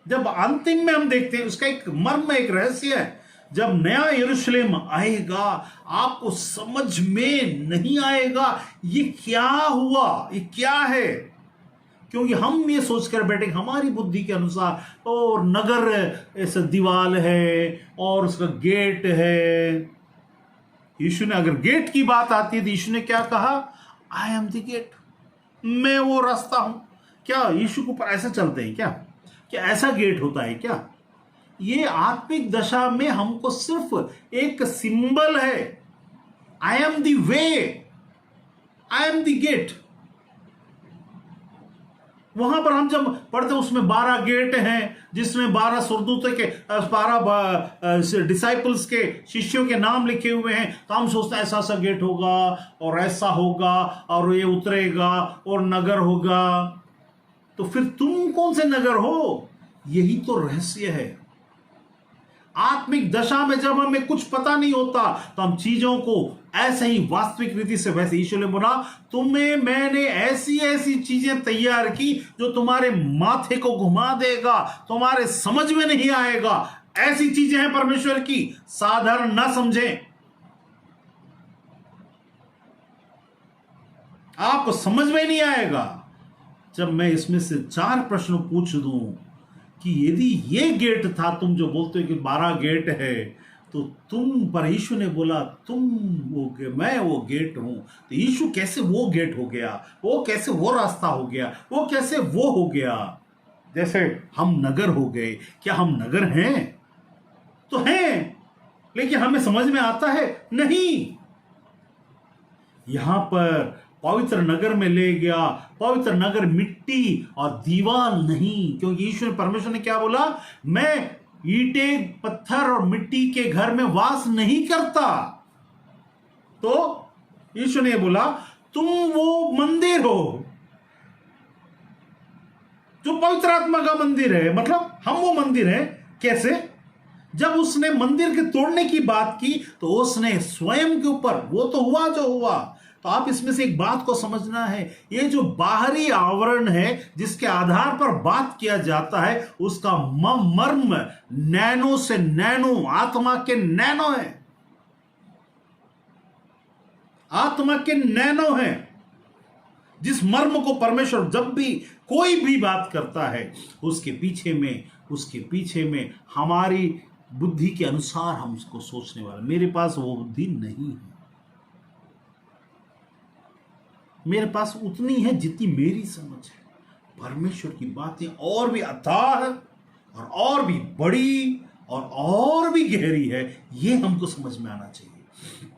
जब अंतिम में हम देखते हैं, उसका एक मर्म, एक रहस्य है। जब नया यरूशलेम आएगा, आपको समझ में नहीं आएगा ये क्या हुआ, ये क्या है, क्योंकि हम ये सोचकर बैठे हमारी बुद्धि के अनुसार, और नगर ऐसा दीवाल है और उसका गेट है। यीशु ने, अगर गेट की बात आती है तो यीशु ने क्या कहा? आई एम द गेट, मैं वो रास्ता हूं। क्या यीशु को पर ऐसा चलते हैं क्या? क्या ऐसा गेट होता है क्या? ये आत्मिक दशा में हमको सिर्फ एक सिंबल है, I am the way, I am the gate. वहां पर हम जब पढ़ते उसमें 12 गेट हैं, जिसमें 12 सुरदूतों के 12 डिसाइपल्स के शिष्यों के नाम लिखे हुए हैं, तो हम सोचते हैं ऐसा ऐसा गेट होगा और ऐसा होगा और ये उतरेगा और नगर होगा। तो फिर तुम कौन से नगर हो? यही तो रहस्य है। आत्मिक दशा में जब हमें कुछ पता नहीं होता तो हम चीजों को ऐसे ही वास्तविक रीति से, वैसे ईश्वर ने बोला तुम्हें मैंने ऐसी ऐसी चीजें तैयार की जो तुम्हारे माथे को घुमा देगा, तुम्हारे समझ में नहीं आएगा। ऐसी चीजें हैं परमेश्वर की, साधारण ना समझें, आपको समझ में नहीं आएगा। जब मैं इसमें से 4 प्रश्न पूछ दूं कि यदि ये गेट था, तुम जो बोलते हो कि 12 गेट है, तो तुम पर यीशु ने बोला तुम मैं वो गेट हूं, तो यीशु कैसे वो गेट हो गया? वो कैसे वो रास्ता हो गया? वो कैसे वो हो गया? जैसे हम नगर हो गए, क्या हम नगर हैं? तो हैं, लेकिन हमें समझ में आता है नहीं। यहां पर पवित्र नगर में ले गया, पवित्र नगर मिट्टी और दीवार नहीं, क्योंकि ईश्वर परमेश्वर ने क्या बोला? मैं ईंटें पत्थर और मिट्टी के घर में वास नहीं करता। तो ईश्वर ने बोला तुम वो मंदिर हो जो पवित्र आत्मा का मंदिर है, मतलब हम वो मंदिर हैं। कैसे? जब उसने मंदिर के तोड़ने की बात की तो उसने स्वयं के ऊपर, वो तो हुआ जो हुआ। तो आप इसमें से एक बात को समझना है, ये जो बाहरी आवरण है जिसके आधार पर बात किया जाता है, उसका मर्म नैनो से नैनो, आत्मा के नैनो है, आत्मा के नैनो है। जिस मर्म को परमेश्वर जब भी कोई भी बात करता है, उसके पीछे में हमारी बुद्धि के अनुसार हम उसको सोचने वाले, मेरे पास वो बुद्धि नहीं है। मेरे पास उतनी है जितनी मेरी समझ है। परमेश्वर की बातें और भी अथाह और भी बड़ी और भी गहरी है, ये हमको समझ में आना चाहिए।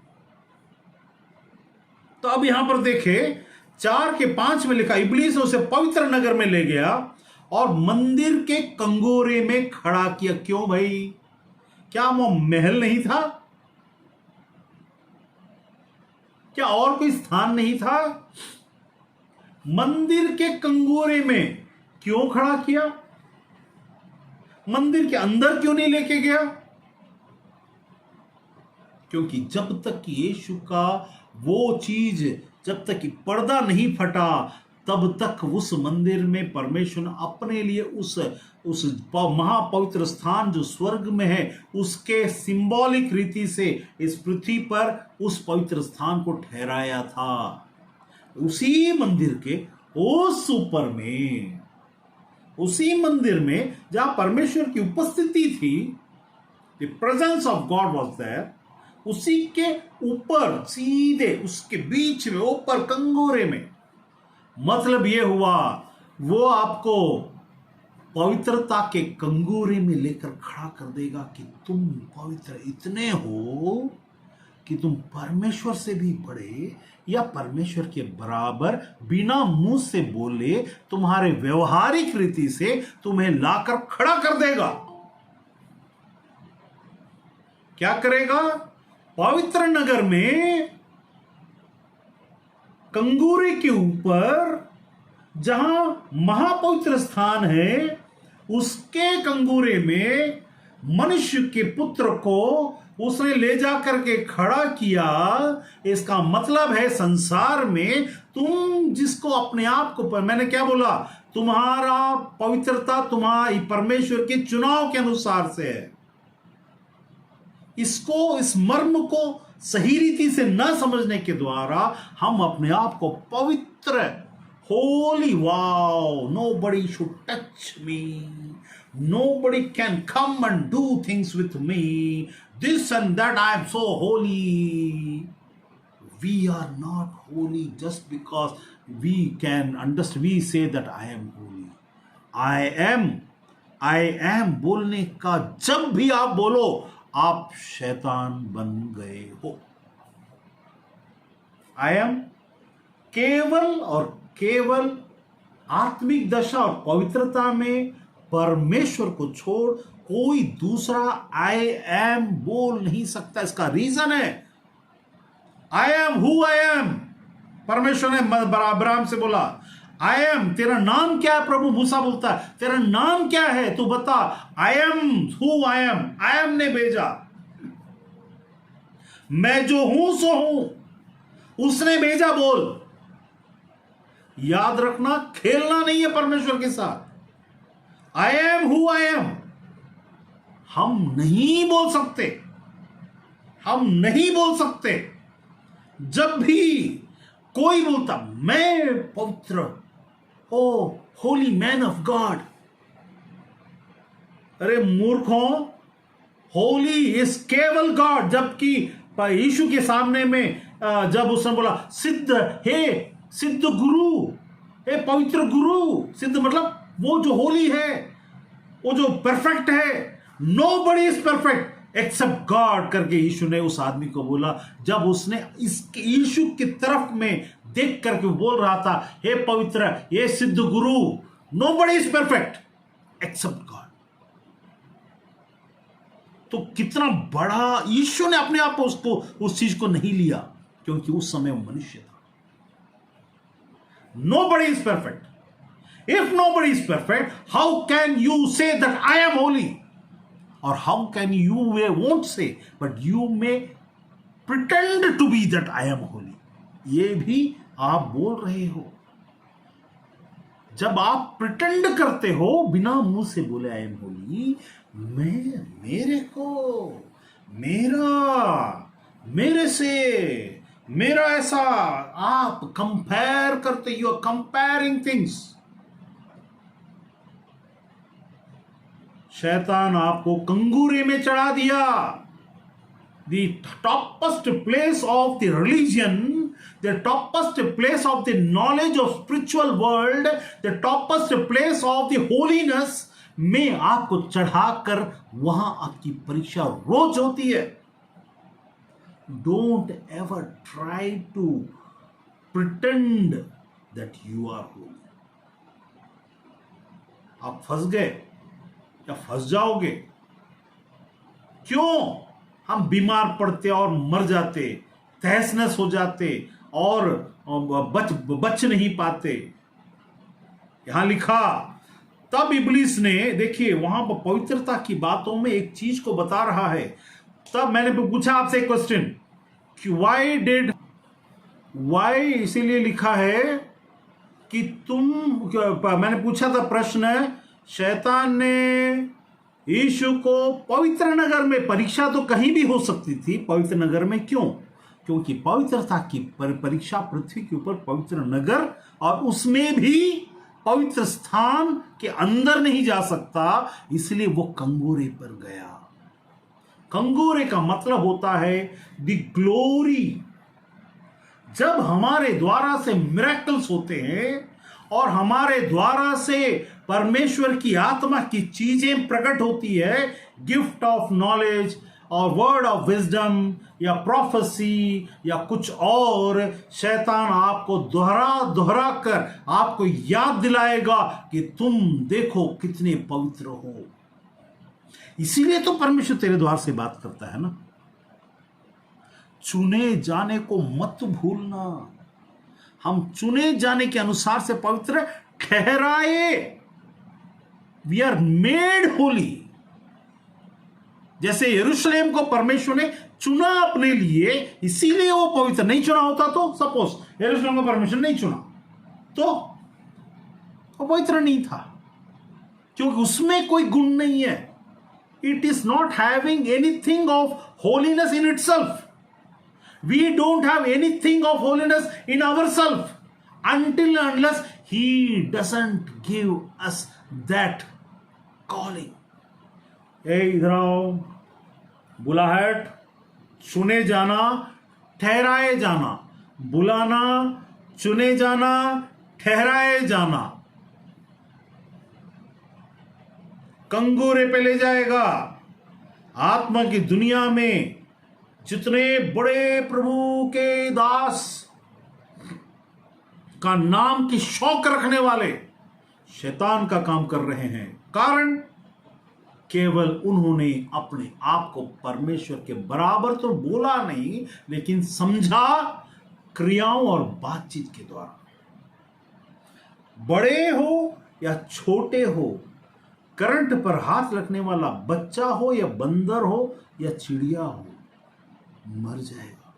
तो अब यहां पर देखे 4:5 में लिखा, इब्लीस उसे पवित्र नगर में ले गया और मंदिर के कंगोरे में खड़ा किया। क्यों भाई? क्या वो महल नहीं था? क्या और कोई स्थान नहीं था? मंदिर के कंगोरे में क्यों खड़ा किया? मंदिर के अंदर क्यों नहीं लेके गया? क्योंकि जब तक कि यीशु का वो चीज, जब तक कि पर्दा नहीं फटा, तब तक उस मंदिर में परमेश्वर अपने लिए उस महापवित्र स्थान जो स्वर्ग में है, उसके सिंबॉलिक रीति से इस पृथ्वी पर उस पवित्र स्थान को ठहराया था। उसी मंदिर के उस ऊपर में, उसी मंदिर में जहां परमेश्वर की उपस्थिति थी, the presence of God was there, उसी के ऊपर सीधे उसके बीच में ऊपर कंगोरे में, मतलब यह हुआ वो आपको पवित्रता के कंगोरे में लेकर खड़ा कर देगा कि तुम पवित्र इतने हो कि तुम परमेश्वर से भी बड़े या परमेश्वर के बराबर बिना मुंह से बोले तुम्हारे व्यवहारिक रीति से तुम्हें लाकर खड़ा कर देगा। क्या करेगा? पवित्र नगर में कंगूरे के ऊपर जहां महापवित्र स्थान है, उसके कंगूरे में मनुष्य के पुत्र को उसने ले जाकर के खड़ा किया। इसका मतलब है संसार में तुम जिसको अपने आप को, मैंने क्या बोला, तुम्हारा पवित्रता तुम्हारी परमेश्वर के चुनाव के अनुसार से है। इसको, इस मर्म को सही रीति से न समझने के द्वारा हम अपने आप को पवित्र, Holi, wow, nobody should touch me, nobody can come and do things with me, this and that, I am so holy. We are not holy just because we can understand, we say that I am holy. I am I am बोलने का जब भी आप बोलो, आप शैतान बन गए हो। आई एम केवल और केवल आत्मिक दशा और पवित्रता में परमेश्वर को छोड़ कोई दूसरा आई एम बोल नहीं सकता। इसका रीजन है, I am who I am. परमेश्वर ने अब्राहम से बोला, आई एम, तेरा नाम क्या है? प्रभु मूसा बोलता है, तेरा नाम क्या है, तू बता। I am who I am, I am ने भेजा। मैं जो हूं सो हूं, उसने भेजा बोल। याद रखना, खेलना नहीं है परमेश्वर के साथ। I am who I am हम नहीं बोल सकते, हम नहीं बोल सकते। जब भी कोई बोलता मैं पवित्र, ओ होली मैन ऑफ गॉड, अरे मूर्खों, होली इज केवल गॉड। जबकि यीशु के सामने में जब उसने बोला सिद्ध, हे सिद्ध गुरु, हे पवित्र गुरु, सिद्ध मतलब वो जो होली है, वो जो परफेक्ट है, nobody is perfect except God करके यीशु ने उस आदमी को बोला। जब उसने इसके यीशु की तरफ में देख करके बोल रहा था, हे पवित्र, हे सिद्ध गुरु, nobody is perfect except God. तो कितना बड़ा, यीशु ने अपने आप उसको उस चीज को नहीं लिया, क्योंकि उस समय वो मनुष्य था। Nobody is perfect. If nobody is perfect, how can you say that I am Holi? Or how can you won't say, but you may pretend to be that I am holy? ये भी आप बोल रहे हो। जब आप प्रिटेंड करते हो, बिना मुंह से बोले आई एम होली, मैं, मेरे को, मेरे से, मेरा ऐसा, आप कंपेयर करते, यू आर कंपेयरिंग थिंग्स। शैतान आपको कंगूरे में चढ़ा दिया। The topmost place of the religion, the topmost place of the knowledge of spiritual world, the topmost place of the holiness में आपको चढ़ाकर वहां आपकी परीक्षा रोज होती है। Don't ever try to pretend that you are holy. आप फंस गए या फंस जाओगे। क्यों? हम बीमार पड़ते और मर जाते, तहस नहस हो जाते और बच नहीं पाते। यहां लिखा, तब इब्लीस ने, देखिए वहां पर पवित्रता की बातों में एक चीज को बता रहा है। तब मैंने पूछा आपसे एक क्वेश्चन कि वाई इसीलिए लिखा है कि मैंने पूछा था प्रश्न, शैतान ने यीशु को पवित्र नगर में, परीक्षा तो कहीं भी हो सकती थी, पवित्र नगर में क्यों? क्योंकि पवित्रता की परीक्षा पृथ्वी के ऊपर पवित्र नगर, और उसमें भी पवित्र स्थान के अंदर नहीं जा सकता, इसलिए वो कंगूरे पर गया। कंगूरे का मतलब होता है द ग्लोरी। जब हमारे द्वारा से मिरेकल्स होते हैं और हमारे द्वारा से परमेश्वर की आत्मा की चीजें प्रकट होती है, गिफ्ट ऑफ नॉलेज और वर्ड ऑफ विजडम या प्रोफेसी या कुछ और, शैतान आपको दोहरा कर आपको याद दिलाएगा कि तुम देखो कितने पवित्र हो। इसीलिए तो परमेश्वर तेरे द्वार से बात करता है ना। चुने जाने को मत भूलना। हम चुने जाने के अनुसार से पवित्र ठहराए। We are made holy. जैसे यरूशलेम को परमेश्वर ने चुना अपने लिए, इसीलिए वो पवित्र। नहीं चुना होता तो, सपोज यरूशलेम को परमेश्वर नहीं चुना तो वो पवित्र नहीं था, क्योंकि उसमें कोई गुण नहीं है। It is not having anything of holiness in itself. We don't have anything of holiness in ourselves until and unless He doesn't give us that calling. इधर आओ, बुलाहट, चुने जाना, ठहराए जाना, बुलाना, चुने जाना, ठहराए जाना। कंगोरे पे ले जाएगा। आत्मा की दुनिया में जितने बड़े प्रभु के दास का नाम की शौक रखने वाले शैतान का काम कर रहे हैं, कारण केवल उन्होंने अपने आप को परमेश्वर के बराबर तो बोला नहीं, लेकिन समझा क्रियाओं और बातचीत के द्वारा। बड़े हो या छोटे हो, करंट पर हाथ रखने वाला बच्चा हो या बंदर हो या चिड़िया हो, मर जाएगा।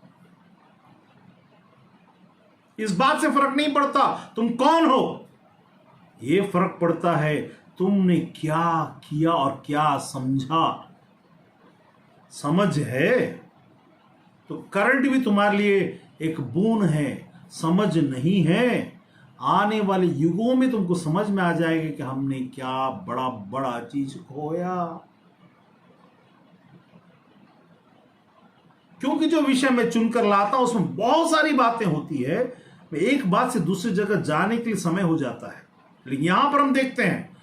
इस बात से फर्क नहीं पड़ता तुम कौन हो, यह फर्क पड़ता है तुमने क्या किया और क्या समझा। समझ है तो करंट भी तुम्हारे लिए एक बूंद है, समझ नहीं है आने वाले युगों में तुमको समझ में आ जाएगा कि हमने क्या बड़ा बड़ा चीज खोया। क्योंकि जो विषय मैं चुनकर लाता हूं उसमें बहुत सारी बातें होती है, मैं एक बात से दूसरी जगह जाने के लिए समय हो जाता है। लेकिन यहां पर हम देखते हैं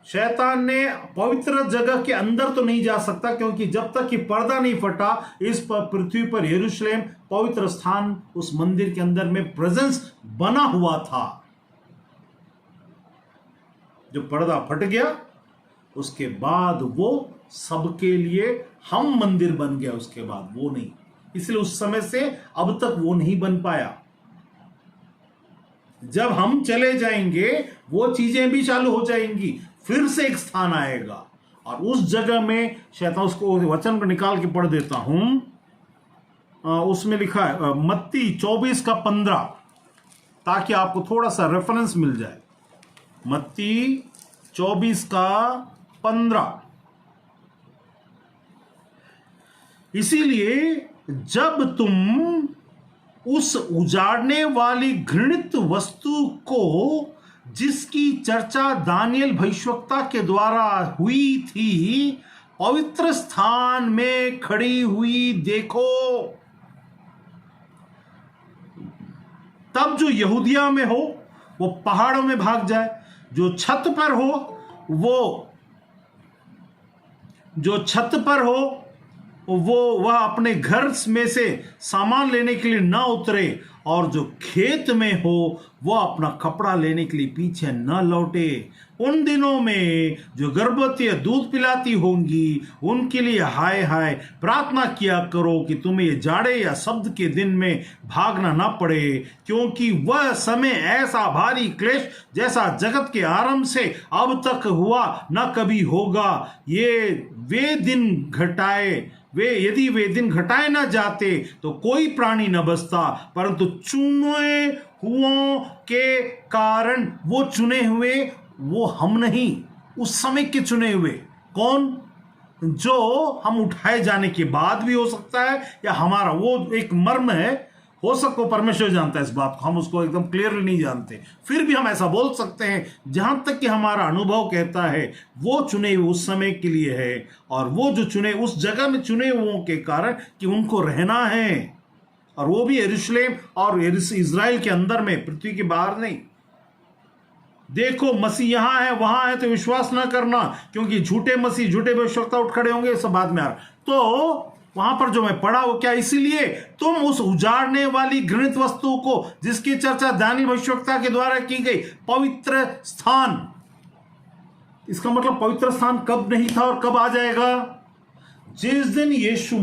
शैतान ने पवित्र जगह के अंदर तो नहीं जा सकता, क्योंकि जब तक कि पर्दा नहीं फटा इस पृथ्वी पर यरूशलेम पवित्र स्थान उस मंदिर के अंदर में प्रेजेंस बना हुआ था। जो पर्दा फट गया उसके बाद वो सबके लिए हम मंदिर बन गया, उसके बाद वो नहीं। इसलिए उस समय से अब तक वो नहीं बन पाया। जब हम चले जाएंगे वो चीजें भी चालू हो जाएंगी, फिर से एक स्थान आएगा और उस जगह में शैतान, उसको वचन को निकाल के पढ़ देता हूं। उसमें लिखा है मत्ती 24:15, ताकि आपको थोड़ा सा रेफरेंस मिल जाए। मत्ती 24:15। इसीलिए जब तुम उस उजाड़ने वाली घृणित वस्तु को, जिसकी चर्चा दानियल भविष्यवक्ता के द्वारा हुई थी, पवित्र स्थान में खड़ी हुई देखो, तब जो यहूदिया में हो वो पहाड़ों में भाग जाए, जो छत पर हो वो वह अपने घर में से सामान लेने के लिए ना उतरे, और जो खेत में हो वह अपना कपड़ा लेने के लिए पीछे न लौटे। उन दिनों में जो गर्भवती दूध पिलाती होंगी उनके लिए हाय हाय, प्रार्थना किया करो कि तुम्हें ये जाड़े या शब्द के दिन में भागना ना पड़े, क्योंकि वह समय ऐसा भारी क्लेश जैसा जगत के आरंभ से अब तक हुआ न कभी होगा। यदि वे दिन घटाए न जाते तो कोई प्राणी न बचता, परंतु चुने हुओं के कारण, वो चुने हुए वो हम नहीं, उस समय के चुने हुए कौन, जो हम उठाए जाने के बाद भी हो सकता है, या हमारा वो एक मर्म है, हो सकता है परमेश्वर जानता है इस बात को, हम उसको एकदम क्लियरली नहीं जानते, फिर भी हम ऐसा बोल सकते हैं जहां तक कि हमारा अनुभव कहता है वो चुने हुए उस समय के लिए है, और वो जो चुने उस जगह में चुने हुओं के कारण कि उनको रहना है, और वो भी यरूशलेम और इज़राइल के अंदर में, पृथ्वी के बाहर नहीं। देखो मसीह यहां है वहां है तो विश्वास ना करना, क्योंकि झूठे मसीह झूठे भविष्यवक्ता उठ खड़े होंगे, सब बाद में आ रहा। तो वहां पर जो मैं पढ़ा वो क्या, इसीलिए तुम उस उजाड़ने वाली घृणित वस्तु को, जिसकी चर्चा दानियल भविष्यवक्ता के द्वारा की गई, पवित्र स्थान, इसका मतलब पवित्र स्थान कब नहीं था और कब आ जाएगा? जिस दिन यीशु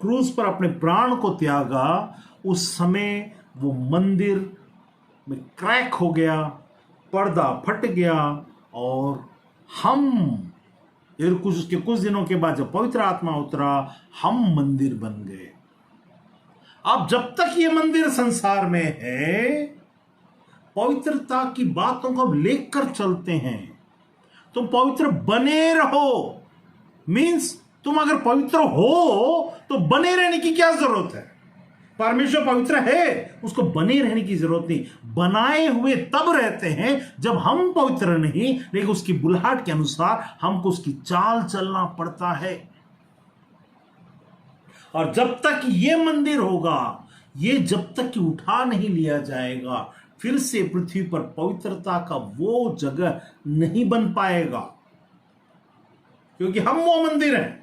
क्रूस पर अपने प्राण को त्यागा, उस समय वो मंदिर में क्रैक हो गया, पर्दा फट गया, और हम कुछ दिनों के बाद जब पवित्र आत्मा उतरा, हम मंदिर बन गए। अब जब तक ये मंदिर संसार में है, पवित्रता की बातों को लेकर चलते हैं, तुम पवित्र बने रहो। मींस तुम अगर पवित्र हो तो बने रहने की क्या जरूरत है? परमेश्वर पवित्र है, उसको बने रहने की जरूरत नहीं। बनाए हुए तब रहते हैं जब हम पवित्र नहीं, लेकिन उसकी बुलाहट के अनुसार हमको उसकी चाल चलना पड़ता है। और जब तक ये मंदिर होगा, ये जब तक कि उठा नहीं लिया जाएगा, फिर से पृथ्वी पर पवित्रता का वो जगह नहीं बन पाएगा। क्योंकि हम वो मंदिर हैं,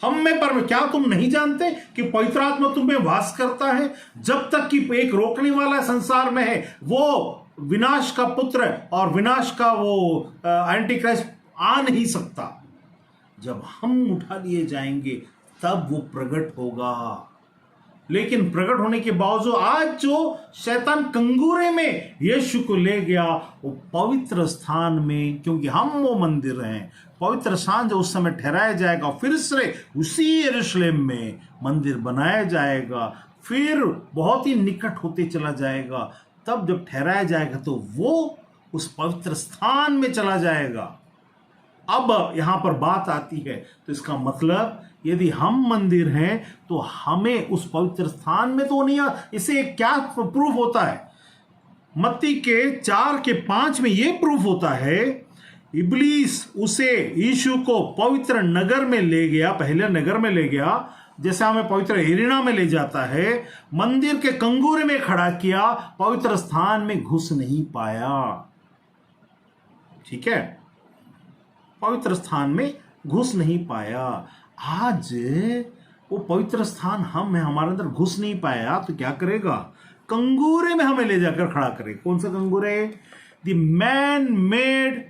हम में क्या तुम नहीं जानते कि पवित्र आत्मा तुम्हें वास करता है? जब तक कि एक रोकने वाला संसार में है, वो विनाश का पुत्र और विनाश का वो एंटी क्राइस्ट आ नहीं सकता। जब हम उठा लिए जाएंगे तब वो प्रकट होगा। लेकिन प्रकट होने के बावजूद आज जो शैतान कंगूरे में यीशु को ले गया, वो पवित्र स्थान में, क्योंकि हम वो मंदिर हैं, पवित्र स्थान जो उस समय ठहराया जाएगा, फिर से उसी यरूशलेम में मंदिर बनाया जाएगा, फिर बहुत ही निकट होते चला जाएगा। तब जब ठहराया जाएगा तो वो उस पवित्र स्थान में चला जाएगा। अब यहां पर बात आती है, तो इसका मतलब यदि हम मंदिर हैं तो हमें उस पवित्र स्थान में तो नहीं इसे क्या प्रूफ होता है? मत्ती के 4:5 में यह प्रूफ होता है, इब्लीस उसे यीशु को पवित्र नगर में ले गया, पहले नगर में ले गया, जैसे हमें पवित्र एरिना में ले जाता है, मंदिर के कंगूरे में खड़ा किया, पवित्र स्थान में घुस नहीं पाया। ठीक है, पवित्र स्थान में घुस नहीं पाया। आज वो पवित्र स्थान हम है, हमारे अंदर घुस नहीं पाया तो क्या करेगा? कंगूरे में हमें ले जाकर खड़ा करे। कौन सा कंगूरे? The man made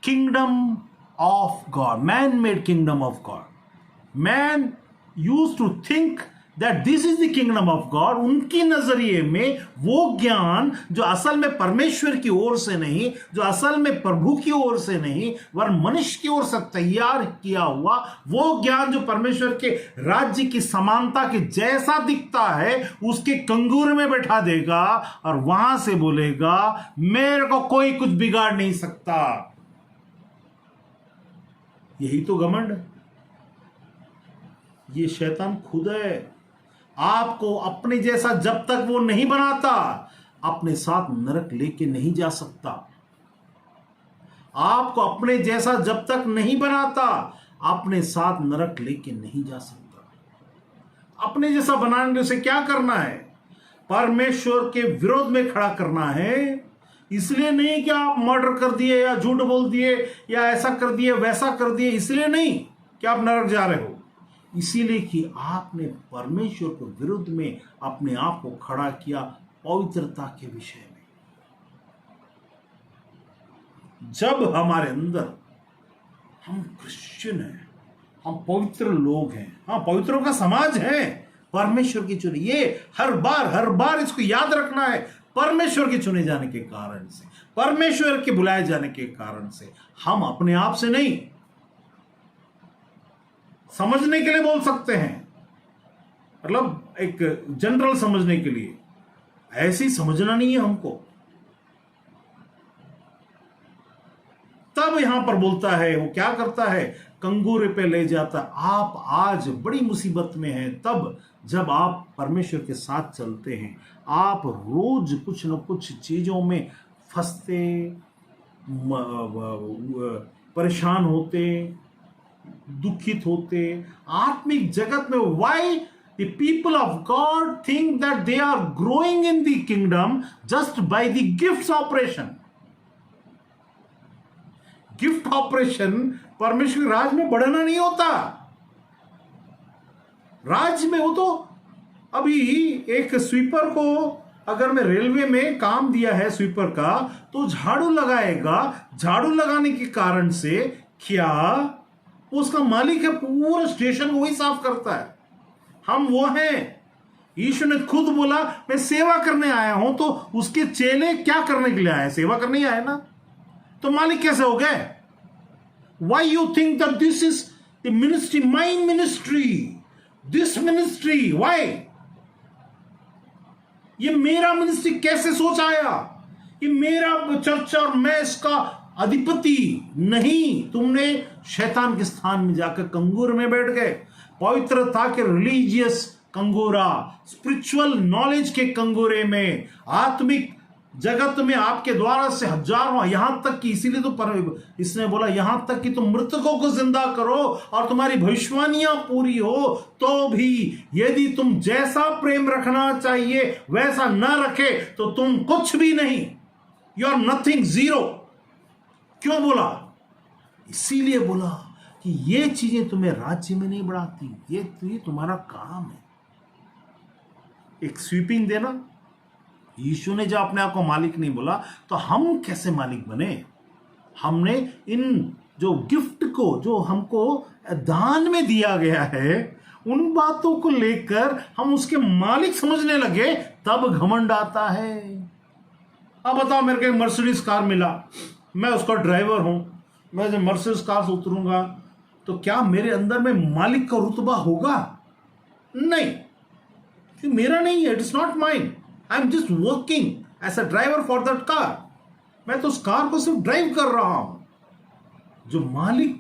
kingdom of God, man made kingdom of God. Man used to think that this is the kingdom of God. उनकी नजरिए में वो ज्ञान जो असल में परमेश्वर की ओर से नहीं, जो असल में प्रभु की ओर से नहीं, वरन मनुष्य की ओर से तैयार किया हुआ वो ज्ञान जो परमेश्वर के राज्य की समानता के जैसा दिखता है, उसके कंगूर में बैठा देगा और वहां से बोलेगा मेरे को कोई कुछ बिगाड़ नहीं सकता। यही तो घमंड है, ये शैतान खुद है। आपको अपने जैसा जब तक वो नहीं बनाता, अपने साथ नरक लेके नहीं जा सकता। आपको अपने जैसा जब तक नहीं बनाता, अपने साथ नरक लेके नहीं जा सकता। अपने जैसा बनाने से क्या करना है? परमेश्वर के विरोध में खड़ा करना है। इसलिए नहीं कि आप मर्डर कर दिए या झूठ बोल दिए या ऐसा कर दिए वैसा कर दिए, इसलिए नहीं कि आप नरक जा रहे हो, इसीलिए कि आपने परमेश्वर के विरुद्ध में अपने आप को खड़ा किया पवित्रता के विषय में। जब हमारे अंदर हम क्रिश्चियन हैं, हम पवित्र लोग हैं, हाँ पवित्रों का समाज है, परमेश्वर की चुने, ये हर बार इसको याद रखना है, परमेश्वर के चुने जाने के कारण से, परमेश्वर के बुलाए जाने के कारण से, हम अपने आप से नहीं। समझने के लिए बोल सकते हैं, मतलब एक जनरल समझने के लिए, ऐसी समझना नहीं है हमको। तब यहां पर बोलता है, वो क्या करता है? कंगूरे पे ले जाता। आप आज बड़ी मुसीबत में हैं तब जब आप परमेश्वर के साथ चलते हैं। आप रोज कुछ न कुछ चीजों में फंसते, परेशान होते, दुखित होते। आत्मिक जगत में why the people of God think that they are growing in the kingdom just by the gifts operation. Gift operation परमेश्वर राज में बढ़ना नहीं होता। राज में हो तो अभी एक स्वीपर को अगर मैं रेलवे में काम दिया है स्वीपर का, तो झाड़ू लगाएगा। झाड़ू लगाने के कारण से क्या उसका मालिक है, पूरा स्टेशन वही साफ करता है। हम वो हैं। यीशु ने खुद बोला मैं सेवा करने आया हूं, तो उसके चेले क्या करने के लिए आए? सेवा करने ही आए ना। तो मालिक कैसे हो गए? Why you think that this is the ministry, my ministry, this ministry, why? ये मेरा मिनिस्ट्री कैसे सोच आया? ये मेरा चर्च और मैं इसका अधिपति नहीं। तुमने शैतान के स्थान में जाकर कंगूर में बैठ गए। पवित्रता के रिलीजियस कंगूरा, स्पिरिचुअल नॉलेज के कंगूरे में, आत्मिक जगत में आपके द्वारा से हजारों, यहां तक कि इसीलिए तो इसने बोला यहां तक कि तुम मृतकों को जिंदा करो और तुम्हारी भविष्यवाणियां पूरी हो, तो भी यदि तुम जैसा प्रेम रखना चाहिए वैसा न रखे तो तुम कुछ भी नहीं, यू आर नथिंग, जीरो। क्यों बोला? इसीलिए बोला कि ये चीजें तुम्हें राज्य में नहीं बढ़ाती, ये तुम्हारा काम है। एक स्वीपिंग देना, यीशु ने जब अपने आप को मालिक नहीं बोला तो हम कैसे मालिक बने? हमने इन जो गिफ्ट को, जो हमको दान में दिया गया है, उन बातों को लेकर हम उसके मालिक समझने लगे, तब घमंड आता है। अब बताओ, मेरे को एक मर्सिडीज कार मिला, मैं उसका ड्राइवर हूं, मैं जब मर्सिडीज कार से उतरूंगा तो क्या मेरे अंदर में मालिक का रुतबा होगा? नहीं, कि मेरा नहीं है, it is not mine, I am just working as a driver for that car. मैं तो उस कार को सिर्फ ड्राइव कर रहा हूं। जो मालिक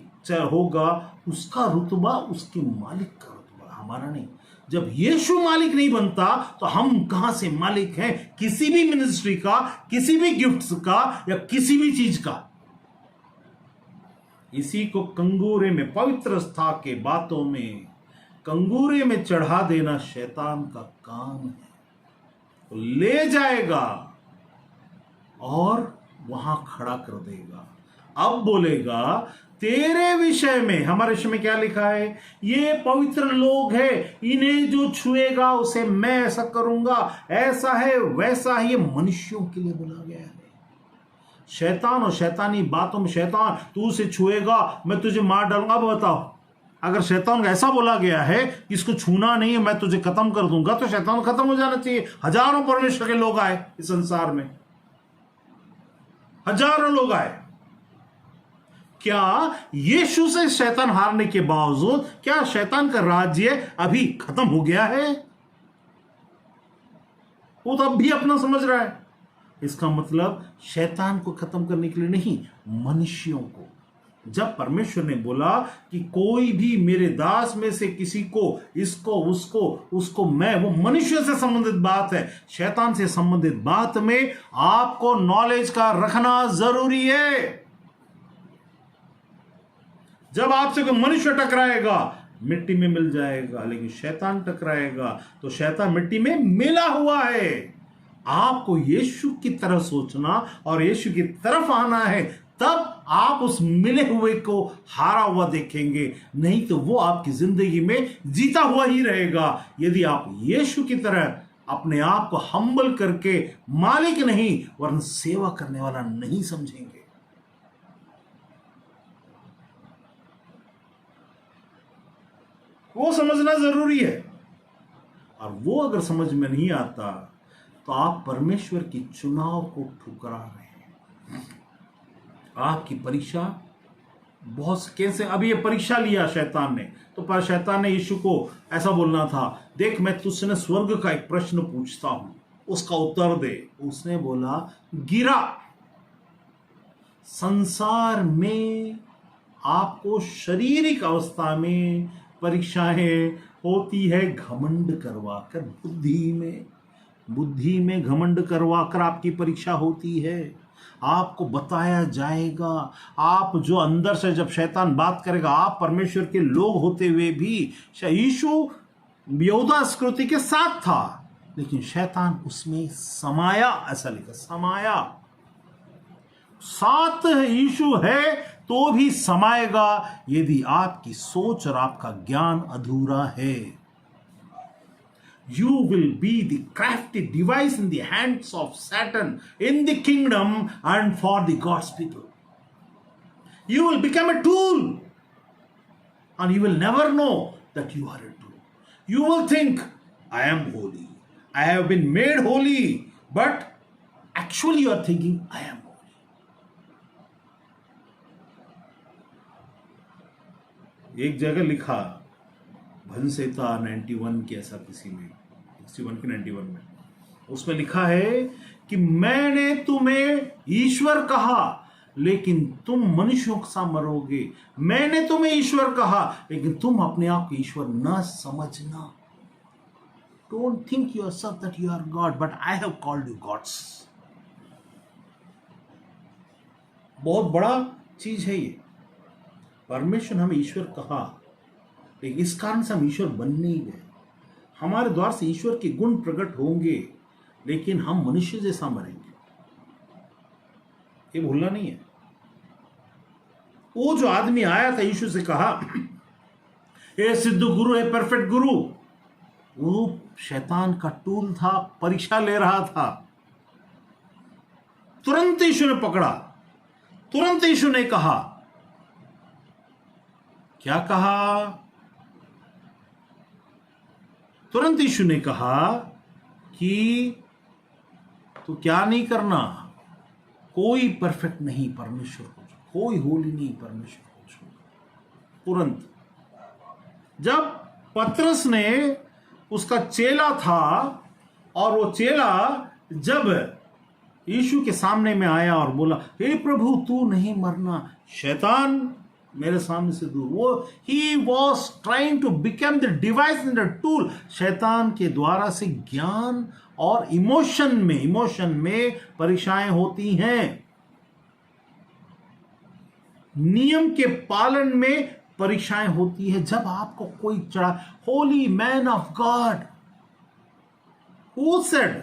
होगा उसका रुतबा उसके मालिक का रुतबा, हमारा नहीं। जब यीशु मालिक नहीं बनता तो हम कहां से मालिक हैं किसी भी मिनिस्ट्री का, किसी भी गिफ्ट्स का, या किसी भी चीज का? इसी को कंगूरे में, पवित्रता के बातों में कंगूरे में चढ़ा देना शैतान का काम है। तो ले जाएगा और वहां खड़ा कर देगा। अब बोलेगा तेरे विषय में, हमारे विषय में क्या लिखा है? ये पवित्र लोग हैं, इन्हें जो छुएगा उसे मैं ऐसा करूंगा, ऐसा है वैसा है। ये मनुष्यों के लिए बोला गया है। शैतान और शैतानी बातों में, शैतान तू उसे छुएगा मैं तुझे मार डालूंगा। अब बताओ, अगर शैतान को ऐसा बोला गया है कि इसको छूना नहीं है, मैं तुझे खत्म कर दूंगा, तो शैतान खत्म हो जाना चाहिए। हजारों परमेश्वर के लोग आए इस संसार में, हजारों लोग आए। क्या यीशु से शैतान हारने के बावजूद क्या शैतान का राज्य अभी खत्म हो गया है? वो तो अब भी अपना समझ रहा है। इसका मतलब शैतान को खत्म करने के लिए नहीं, मनुष्यों को। जब परमेश्वर ने बोला कि कोई भी मेरे दास में से किसी को, इसको उसको मैं, वो मनुष्य से संबंधित बात है, शैतान से संबंधित बात में आपको नॉलेज का रखना जरूरी है। जब आपसे कोई मनुष्य टकराएगा मिट्टी में मिल जाएगा, लेकिन शैतान टकराएगा तो शैतान मिट्टी में मिला हुआ है। आपको यीशु की तरह सोचना और यीशु की तरफ आना है, तब आप उस मिले हुए को हारा हुआ देखेंगे, नहीं तो वो आपकी जिंदगी में जीता हुआ ही रहेगा। यदि आप यीशु की तरह अपने आप को हम्बल करके मालिक नहीं वरन सेवा करने वाला नहीं समझेंगे। वो समझना जरूरी है, और वो अगर समझ में नहीं आता तो आप परमेश्वर की चुनाव को ठुकरा रहे हैं। आपकी परीक्षा बहुत कैसे, अभी ये परीक्षा लिया शैतान ने, तो पर शैतान ने यीशु को ऐसा बोलना था, देख मैं तुझसे स्वर्ग का एक प्रश्न पूछता हूं, उसका उत्तर दे। उसने बोला गिरा। संसार में आपको शारीरिक अवस्था में परीक्षाएं होती है, घमंड करवाकर, बुद्धि में घमंड करवाकर आपकी परीक्षा होती है। आपको बताया जाएगा, आप जो अंदर से जब शैतान बात करेगा, आप परमेश्वर के लोग होते हुए भी, यीशु यहूदा इस्करियोती के साथ था लेकिन शैतान उसमें समाया, ऐसा लिखा समाया। साथ यीशु है तो भी समाएगा यदि आपकी सोच और आपका ज्ञान अधूरा है। You will be the crafty device in the hands of Satan in the kingdom and for the God's people. You will become a tool and you will never know that you are a tool. You will think, I am holy, I have been made holy, but actually you are thinking, I am holy. एक जगह लिखा भजन संहिता 91 की, ऐसा किसी में 61 की 91 में, उसमें लिखा है कि मैंने तुम्हें ईश्वर कहा लेकिन तुम मनुष्यों के साथ मरोगे। मैंने तुम्हें ईश्वर कहा लेकिन तुम अपने आप को ईश्वर न समझना। Don't think yourself that you are God, but I have called you gods. बहुत बड़ा चीज है ये। परमेश्वर हमें ईश्वर कहा, लेकिन इस कारण से हम ईश्वर बन नहीं गए। हमारे द्वार से ईश्वर के गुण प्रकट होंगे, लेकिन हम मनुष्य जैसा मरेंगे, ये भूलना नहीं है। वो जो आदमी आया था यीशु से कहा, ये सिद्ध गुरु है, परफेक्ट गुरु, वो शैतान का टूल था, परीक्षा ले रहा था। तुरंत यीशु ने पकड़ा, तुरंत यीशु ने कहा, क्या कहा? तुरंत यीशु ने कहा कि तू क्या नहीं करना, कोई परफेक्ट नहीं परमेश्वर को, कोई होली नहीं परमेश्वर को छोड़। तुरंत जब पतरस ने, उसका चेला था, और वो चेला जब यीशु के सामने में आया और बोला, हे प्रभु तू नहीं मरना, शैतान मेरे सामने से दूर, वो ही was trying to become the device and the tool. शैतान के द्वारा से ज्ञान और इमोशन में परीक्षाएं होती हैं, नियम के पालन में परीक्षाएं होती है। जब आपको कोई चढ़ा, holy man of God, who said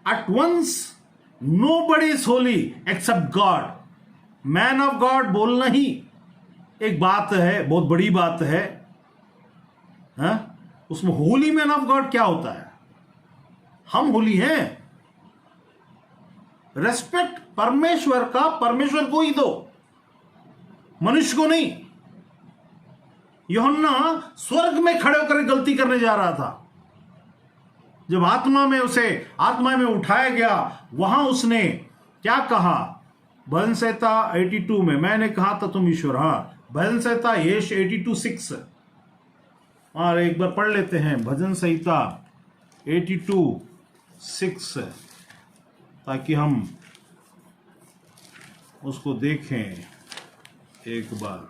at once nobody is holy except God. Man of God बोलना ही एक बात है, बहुत बड़ी बात है, उसमें होली मैन ऑफ गॉड क्या होता है? हम होली हैं। रेस्पेक्ट परमेश्वर का, परमेश्वर को ही दो, मनुष्य को नहीं। यूहन्ना स्वर्ग में खड़े होकर गलती करने जा रहा था, जब आत्मा में उठाया गया, वहां उसने क्या कहा? भजन संहिता 82 में, मैंने कहा था तुम ईश्वर। भजन संहिता 82:6, और एक बार पढ़ लेते हैं भजन संहिता 82:6, ताकि हम उसको देखें एक बार।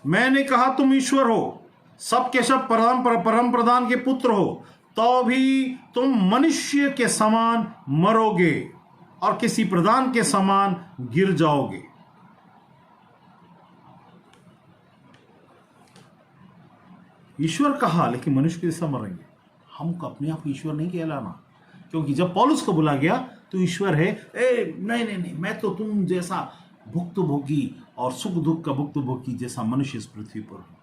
मैंने कहा तुम ईश्वर हो, सबके सब परम प्रधान के पुत्र हो, तो भी तुम मनुष्य के समान मरोगे और किसी प्रधान के समान गिर जाओगे। ईश्वर कहा, लेकिन मनुष्य के जैसा मरेंगे। हमको अपने आप ईश्वर नहीं कहलाना, क्योंकि जब पौलुस को बोला गया तो ईश्वर है, नहीं, मैं तो तुम जैसा भुक्तभोगी और सुख दुख का भुक्तभोगी जैसा मनुष्य इस पृथ्वी पर हूं।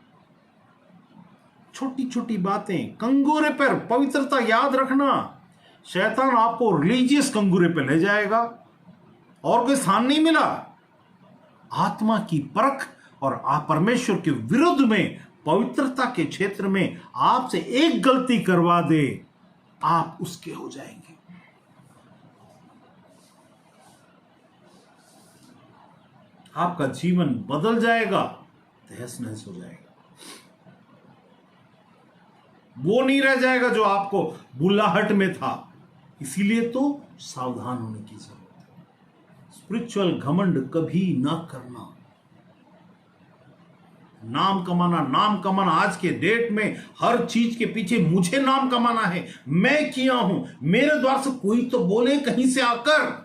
छोटी छोटी बातें, कंगूरे पर पवित्रता याद रखना। शैतान आपको रिलीजियस कंगूरे पर ले जाएगा, और कोई स्थान नहीं मिला। आत्मा की परख और परमेश्वर के विरुद्ध में, पवित्रता के क्षेत्र में आपसे एक गलती करवा दे, आप उसके हो जाएंगे। आपका जीवन बदल जाएगा, तहस नहस हो जाएगा। वो नहीं रह जाएगा जो आपको बुलाहट में था। इसीलिए तो सावधान होने की जरूरत है। स्पिरिचुअल घमंड कभी ना करना। नाम कमाना आज के डेट में हर चीज के पीछे मुझे नाम कमाना है, मैं किया हूं, मेरे द्वार से कोई तो बोले कहीं से आकर।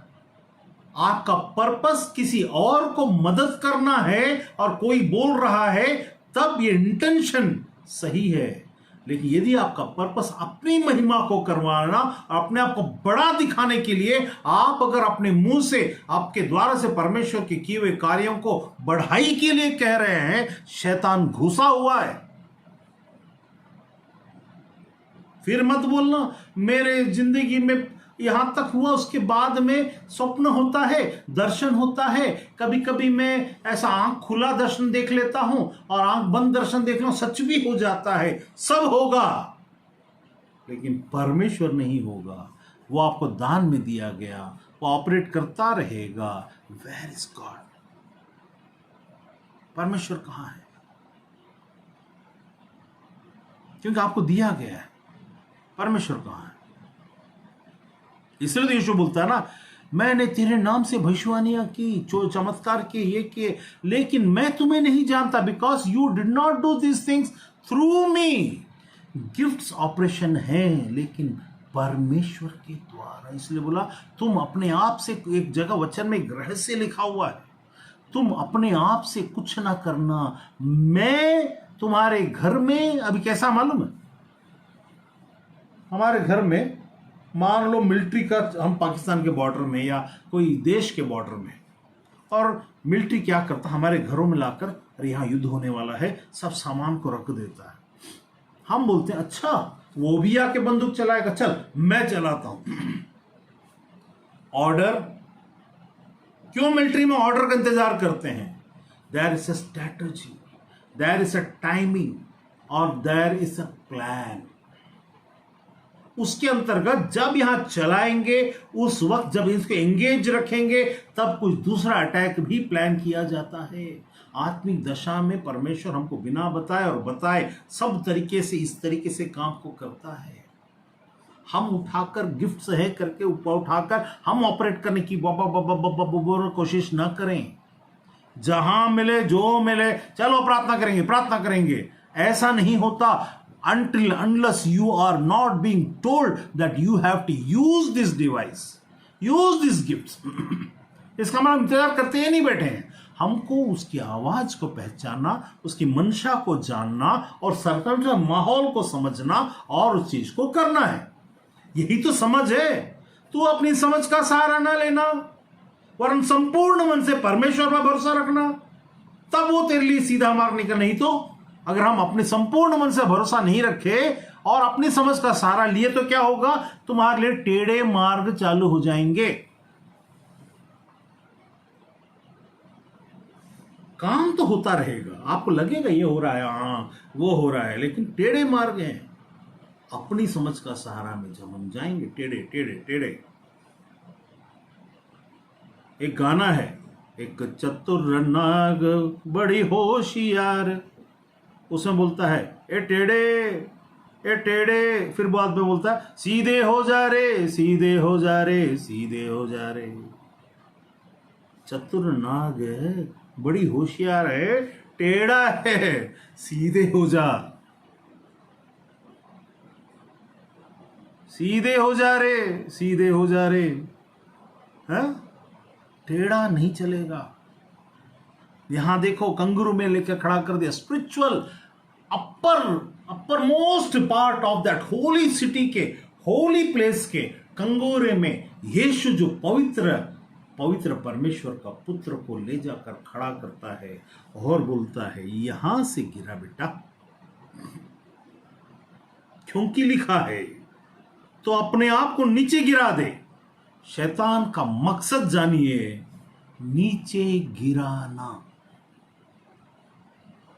आपका पर्पस किसी और को मदद करना है और कोई बोल रहा है, तब ये इंटेंशन सही है। लेकिन यदि आपका पर्पस अपनी महिमा को करवाना, अपने आप को बड़ा दिखाने के लिए, आप अगर अपने मुंह से, आपके द्वारा से परमेश्वर के किए हुए कार्यों को बढ़ाई के लिए कह रहे हैं, शैतान घुसा हुआ है। फिर मत बोलना मेरे जिंदगी में यहां तक हुआ, उसके बाद में स्वप्न होता है, दर्शन होता है, कभी कभी मैं ऐसा आंख खुला दर्शन देख लेता हूं और आंख बंद दर्शन देख लो, सच भी हो जाता है। सब होगा, लेकिन परमेश्वर नहीं होगा। वो आपको दान में दिया गया, वो ऑपरेट करता रहेगा। Where is God? परमेश्वर कहां है? क्योंकि आपको दिया गया है। परमेश्वर कहां है? इसलिए तो यीशु बोलता है ना, मैंने तेरे नाम से भविष्यवाणियां की, चमत्कार किए, ये किए, लेकिन मैं तुम्हें नहीं जानता, because you did not do this things through me. Gifts operation है, लेकिन परमेश्वर के द्वारा। इसलिए बोला, तुम अपने आप से, एक जगह वचन में रहस्य लिखा हुआ है, तुम अपने आप से कुछ ना करना। मैं तुम्हारे घर में, अभी कैसा मालूम है, हमारे घर में मान लो मिलिट्री का, हम पाकिस्तान के बॉर्डर में या कोई देश के बॉर्डर में, और मिलिट्री क्या करता है, हमारे घरों में लाकर, अरे यहाँ युद्ध होने वाला है, सब सामान को रख देता है। हम बोलते हैं अच्छा वो भी आके बंदूक चलाएगा, चल मैं चलाता हूं। ऑर्डर, क्यों मिलिट्री में ऑर्डर का इंतजार करते हैं? There is a strategy, there is a timing और देयर इज अ प्लान। उसके अंतर्गत जब यहां चलाएंगे, उस वक्त जब इसको एंगेज रखेंगे, तब कुछ दूसरा अटैक भी प्लान किया जाता है। आत्मिक दशा में परमेश्वर हमको बिना बताए और बताए सब तरीके से, इस तरीके से काम को करता है। हम उठाकर गिफ्ट्स है करके ऊपर उठाकर हम ऑपरेट करने की कोशिश ना करें। जहां मिले जो मिले, चलो प्रार्थना करेंगे, ऐसा नहीं होता। until unless you are not being told that you have to use this device, use these gifts, इसका मतलब इंतजार करते ही नहीं बैठे हैं। हमको उसकी आवाज को पहचानना, उसकी मंशा को जानना और सर्कल माहौल को समझना और उस चीज को करना है। यही तो समझ है। तू अपनी समझ का सहारा ना लेना, वरन संपूर्ण मन से परमेश्वर पर भरोसा रखना, तब वो तेरे लिए सीधा मार्ग निकल। नहीं तो अगर हम अपने संपूर्ण मन से भरोसा नहीं रखे और अपनी समझ का सहारा लिए तो क्या होगा? तुम्हारे लिए टेढ़े मार्ग चालू हो जाएंगे। काम तो होता रहेगा, आपको लगेगा ये हो रहा है, हाँ वो हो रहा है, लेकिन टेढ़े मार्ग हैं। अपनी समझ का सहारा में जब हम जाएंगे, टेढ़े टेढ़े टेढ़े। एक गाना है, एक चतुर नाग बड़ी होशियार, उसमें बोलता है ए टेढ़े, फिर बाद में बोलता है सीधे हो जा रे, सीधे हो जा रे, सीधे हो जा रे। चतुर नाग है, बड़ी होशियार है, टेढ़ा है, सीधे हो जा, सीधे हो जा रे, सीधे हो जा रे। है, टेढ़ा नहीं चलेगा। यहां देखो कंगरू में लेकर खड़ा कर दिया, spiritual upper most part of that holy city के, होली प्लेस के कंगोरे में यीशु जो पवित्र परमेश्वर का पुत्र को ले जाकर खड़ा करता है और बोलता है यहां से गिरा बेटा, क्योंकि लिखा है, तो अपने आप को नीचे गिरा दे। शैतान का मकसद जानिए, नीचे गिराना।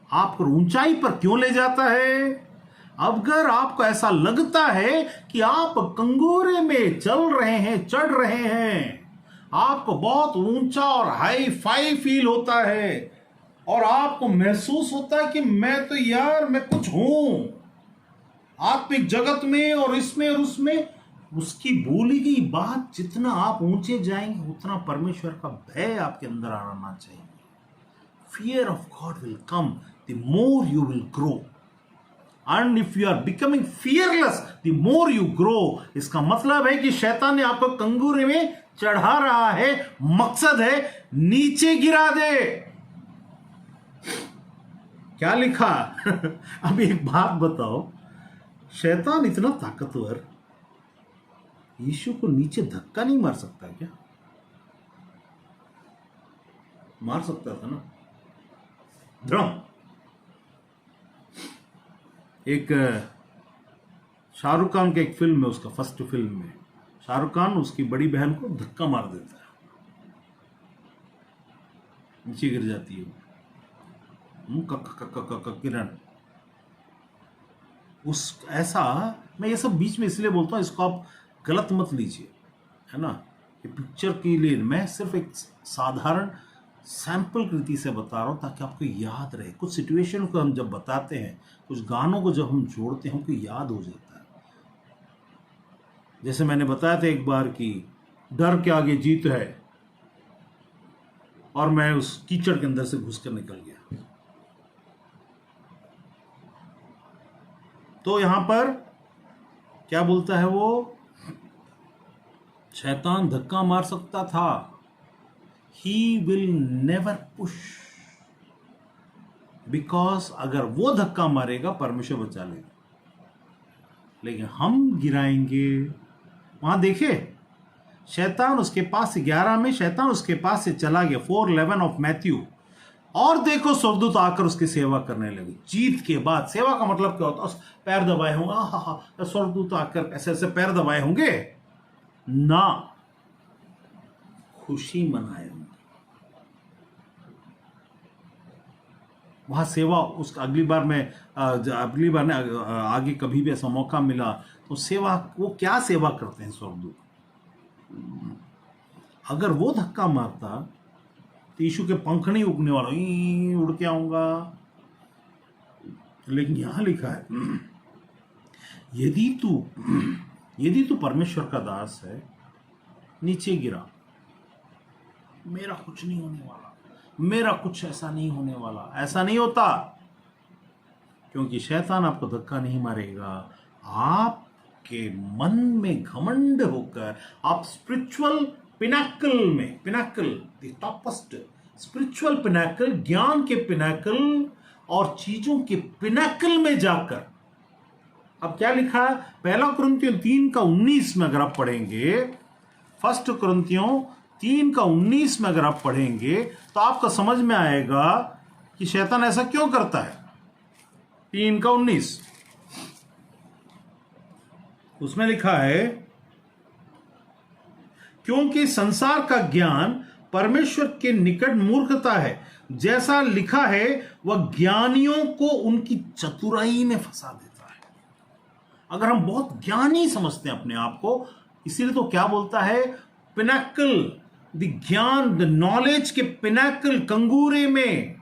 आपको ऊंचाई पर क्यों ले जाता है? अगर आपको ऐसा लगता है कि आप कंगोरे में चल रहे हैं, चढ़ रहे हैं, आपको बहुत ऊंचा और हाई फाई फील होता है और आपको महसूस होता है कि मैं तो यार मैं कुछ हूं आत्मिक जगत में और इसमें और उसमें, उसकी बोली गई बात, जितना आप ऊंचे जाएंगे उतना परमेश्वर का भय आपके अंदर आना चाहिए। Fear of God will come the more you will grow. And if you are becoming fearless, the more you grow. इसका मतलब है कि शैतान ने आपको कंगूरे में चढ़ा रहा है, मकसद है नीचे गिरा दे। क्या लिखा? अभी एक बात बताओ, शैतान इतना ताकतवर यीशु को नीचे धक्का नहीं मार सकता क्या? मार सकता था ना। ड्रम, एक शाहरुख खान के एक फिल्म में, उसका फर्स्ट फिल्म में शाहरुख खान उसकी बड़ी बहन को धक्का मार देता है, नीचे गिर जाती है किरण। उस ऐसा, मैं ये सब बीच में इसलिए बोलता हूँ, इसको आप गलत मत लीजिए, है ना। ये पिक्चर के लिए मैं सिर्फ एक साधारण सैंपल कृति से बता रहा हूँ ताकि आपको याद रहे। कुछ सिचुएशन को हम जब बताते हैं, कुछ गानों को जब हम जोड़ते हैं, हमको याद हो जाता है। जैसे मैंने बताया था एक बार कि डर के आगे जीत है, और मैं उस कीचड़ के अंदर से घुसकर निकल गया। तो यहां पर क्या बोलता है वो, शैतान धक्का मार सकता था, he will never push, because अगर वो धक्का मारेगा परमेश्वर बचा लेगा, लेकिन हम गिराएंगे वहां देखे, शैतान उसके पास 11 में शैतान उसके पास से चला गया, 4:11 ऑफ मैथ्यू। और देखो स्वर्गदूत आकर उसकी सेवा करने लगे। जीत के बाद सेवा का मतलब क्या होता है? पैर दबाए होंगे, हा, स्वर्गदूत आकर ऐसे ऐसे पैर दबाए होंगे ना, खुशी मनाए होंगे। वहां सेवा उस अगली बार ने आगे कभी भी ऐसा मौका मिला तो सेवा, वो क्या सेवा करते हैं स्वर्गदूत। अगर वो धक्का मारता तो यीशु के पंख नहीं उगने वाला, उड़ के आऊंगा। लेकिन यहां लिखा है, यदि तू परमेश्वर का दास है, नीचे गिरा, मेरा कुछ नहीं होने वाला, मेरा कुछ ऐसा नहीं होने वाला। ऐसा नहीं होता, क्योंकि शैतान आपको धक्का नहीं मारेगा। आपके मन में घमंड होकर आप spiritual Pinnacle the toppest spiritual Pinnacle, ज्ञान के पिनाकल और चीजों के पिनाकल में जाकर, अब क्या लिखा है 1 कुरिन्थियों 3:19 में अगर आप पढ़ेंगे, 1 कुरिन्थियों 3:19 में अगर आप पढ़ेंगे तो आपको समझ में आएगा कि शैतान ऐसा क्यों करता है। 3:19 उसमें लिखा है, क्योंकि संसार का ज्ञान परमेश्वर के निकट मूर्खता है, जैसा लिखा है वह ज्ञानियों को उनकी चतुराई में फंसा देता है। अगर हम बहुत ज्ञानी समझते हैं अपने आप को, इसीलिए तो क्या बोलता है, पिनाकल, द ज्ञान, द नॉलेज के पिनाकल, कंगूरे में,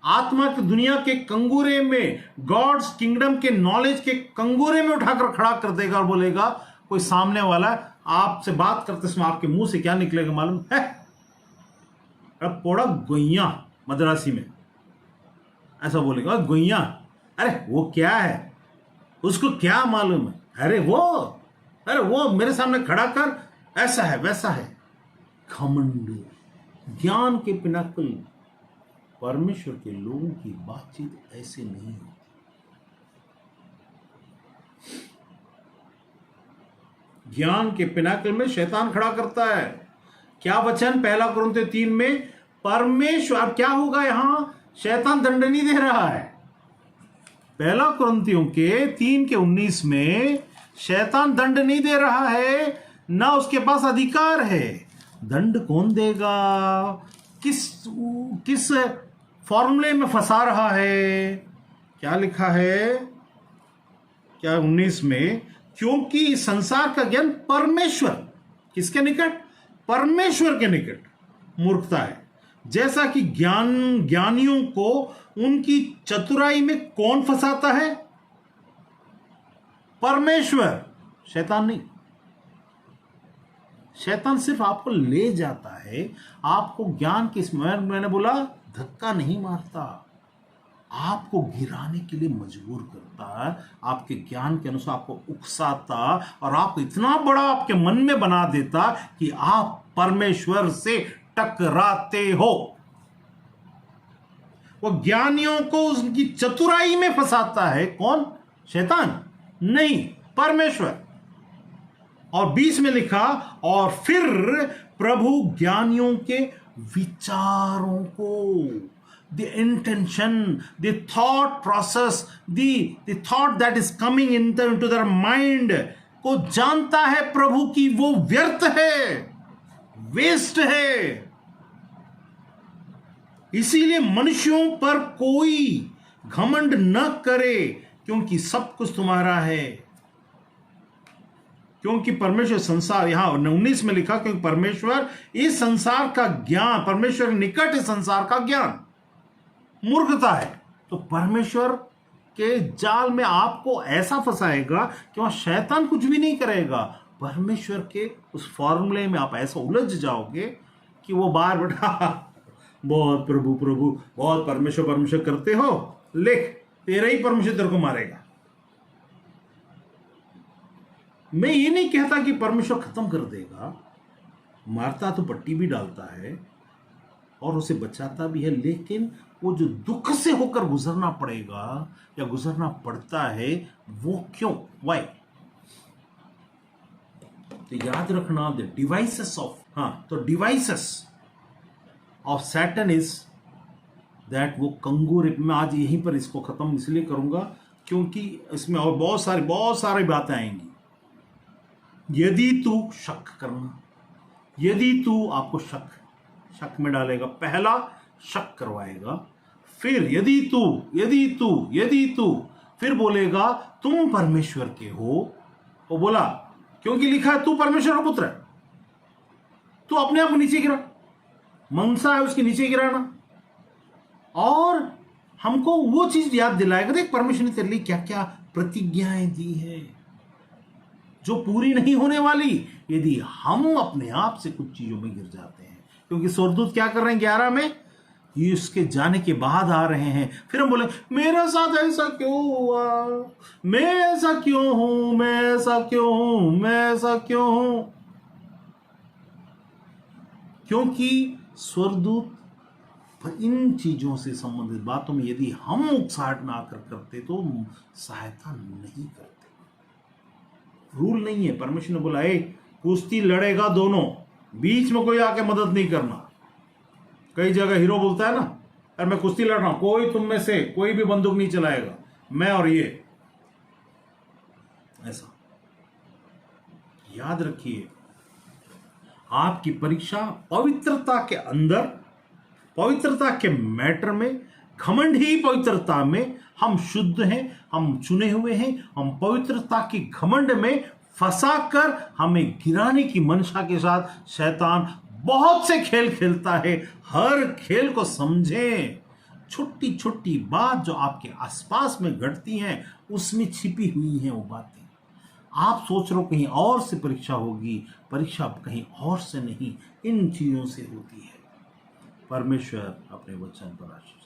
आत्मा की दुनिया के कंगूरे में, गॉड्स किंगडम के नॉलेज के कंगूरे में उठाकर खड़ा कर देगा और बोलेगा, कोई सामने वाला आपसे बात करते समय आपके मुंह से क्या निकलेगा मालूम है? पोड़ा गोइया, मद्रासी में ऐसा बोलेगा, गोइया, अरे वो क्या है, उसको क्या मालूम है, अरे वो मेरे सामने खड़ा कर, ऐसा है वैसा है। घमंड, ज्ञान के पिनाकल। परमेश्वर के लोगों की बातचीत ऐसे नहीं होती। ज्ञान के पिनाकल में शैतान खड़ा करता है। क्या वचन 1 कुरिन्थियों 3 में, परमेश्वर, अब क्या होगा यहां, शैतान दंड नहीं दे रहा है। 1 कुरिन्थियों के 3:19 में शैतान दंड नहीं दे रहा है, ना उसके पास अधिकार है। दंड कौन देगा? किस फॉर्मूले में फंसा रहा है? क्या लिखा है, क्या 19 में, क्योंकि संसार का ज्ञान परमेश्वर, किसके निकट? परमेश्वर के निकट मूर्खता है, जैसा कि ज्ञानियों को उनकी चतुराई में कौन फंसाता है? परमेश्वर, शैतान नहीं। शैतान सिर्फ आपको ले जाता है, आपको ज्ञान की, मैंने बोला धक्का नहीं मारता, आपको गिराने के लिए मजबूर करता है, आपके ज्ञान के अनुसार आपको उकसाता और आपको इतना बड़ा आपके मन में बना देता कि आप परमेश्वर से टकराते हो। वो ज्ञानियों को उनकी चतुराई में फंसाता है। कौन? शैतान नहीं, परमेश्वर। और 20 में लिखा, और फिर प्रभु ज्ञानियों के विचारों को, the intention, the thought process, the thought that is coming into their mind को जानता है प्रभु की वो व्यर्थ है, वेस्ट है। इसीलिए मनुष्यों पर कोई घमंड न करे, क्योंकि सब कुछ तुम्हारा है। क्योंकि परमेश्वर संसार, यहां 19 में लिखा, क्योंकि परमेश्वर इस संसार का ज्ञान, परमेश्वर निकट इस संसार का ज्ञान मूर्खता है। तो परमेश्वर के जाल में आपको ऐसा फंसाएगा कि वहां शैतान कुछ भी नहीं करेगा। परमेश्वर के उस फॉर्मूले में आप ऐसा उलझ जाओगे कि वो बार बेटा बहुत प्रभु प्रभु, बहुत परमेश्वर परमेश्वर करते हो, लेख तेरा ही परमेश्वर तेरे को मारेगा। मैं ये नहीं कहता कि परमेश्वर खत्म कर देगा, मारता तो पट्टी भी डालता है और उसे बचाता भी है, लेकिन वो जो दुख से होकर गुजरना पड़ेगा या गुजरना पड़ता है, वो क्यों, वाई? तो याद रखना द डिवाइसेस ऑफ, तो devices of Satan is that, वो कंगूर। मैं आज यहीं पर इसको खत्म इसलिए करूंगा क्योंकि इसमें और बहुत सारी बातें आएंगी। यदि तू शक करना, यदि तू आपको शक में डालेगा, पहला शक करवाएगा, फिर यदि तू फिर बोलेगा तुम परमेश्वर के हो, वो बोला क्योंकि लिखा है तू परमेश्वर का पुत्र है, तू अपने आप को नीचे गिरा, मनसा है उसके नीचे गिराना। और हमको वो चीज याद दिलाएगा, देख परमेश्वर ने तेरे लिए क्या क्या प्रतिज्ञाएं दी है जो पूरी नहीं होने वाली यदि हम अपने आप से कुछ चीजों में गिर जाते हैं। क्योंकि स्वर्गदूत क्या कर रहे हैं 11 में, ये उसके जाने के बाद आ रहे हैं। फिर हम बोले मेरे साथ ऐसा क्यों हुआ, मैं ऐसा क्यों हूं, मैं ऐसा क्यों हूं, मैं ऐसा क्यों हूं। क्योंकि स्वर्गदूत इन चीजों से संबंधित बातों में यदि हम उकसाहट ना कर करते तो सहायता नहीं करते। रूल नहीं है, परमेश्वर ने बोला कुश्ती लड़ेगा दोनों, बीच में कोई आके मदद नहीं करना। कई जगह हीरो बोलता है ना, अरे मैं कुश्ती लड़ रहा हूं, कोई तुम में से कोई भी बंदूक नहीं चलाएगा, मैं और ये। ऐसा याद रखिए, आपकी परीक्षा पवित्रता के अंदर, पवित्रता के मैटर में, घमंड ही पवित्रता में। हम शुद्ध हैं, हम चुने हुए हैं, हम पवित्रता की घमंड में फंसाकर हमें गिराने की मंशा के साथ शैतान बहुत से खेल खेलता है। हर खेल को समझें। छोटी छोटी बात जो आपके आसपास में घटती हैं उसमें छिपी हुई हैं वो बातें। आप सोच रहे हो कहीं और से परीक्षा होगी, परीक्षा कहीं और से नहीं, इन चीजों से होती है। परमेश्वर अपने वचन पर आशीष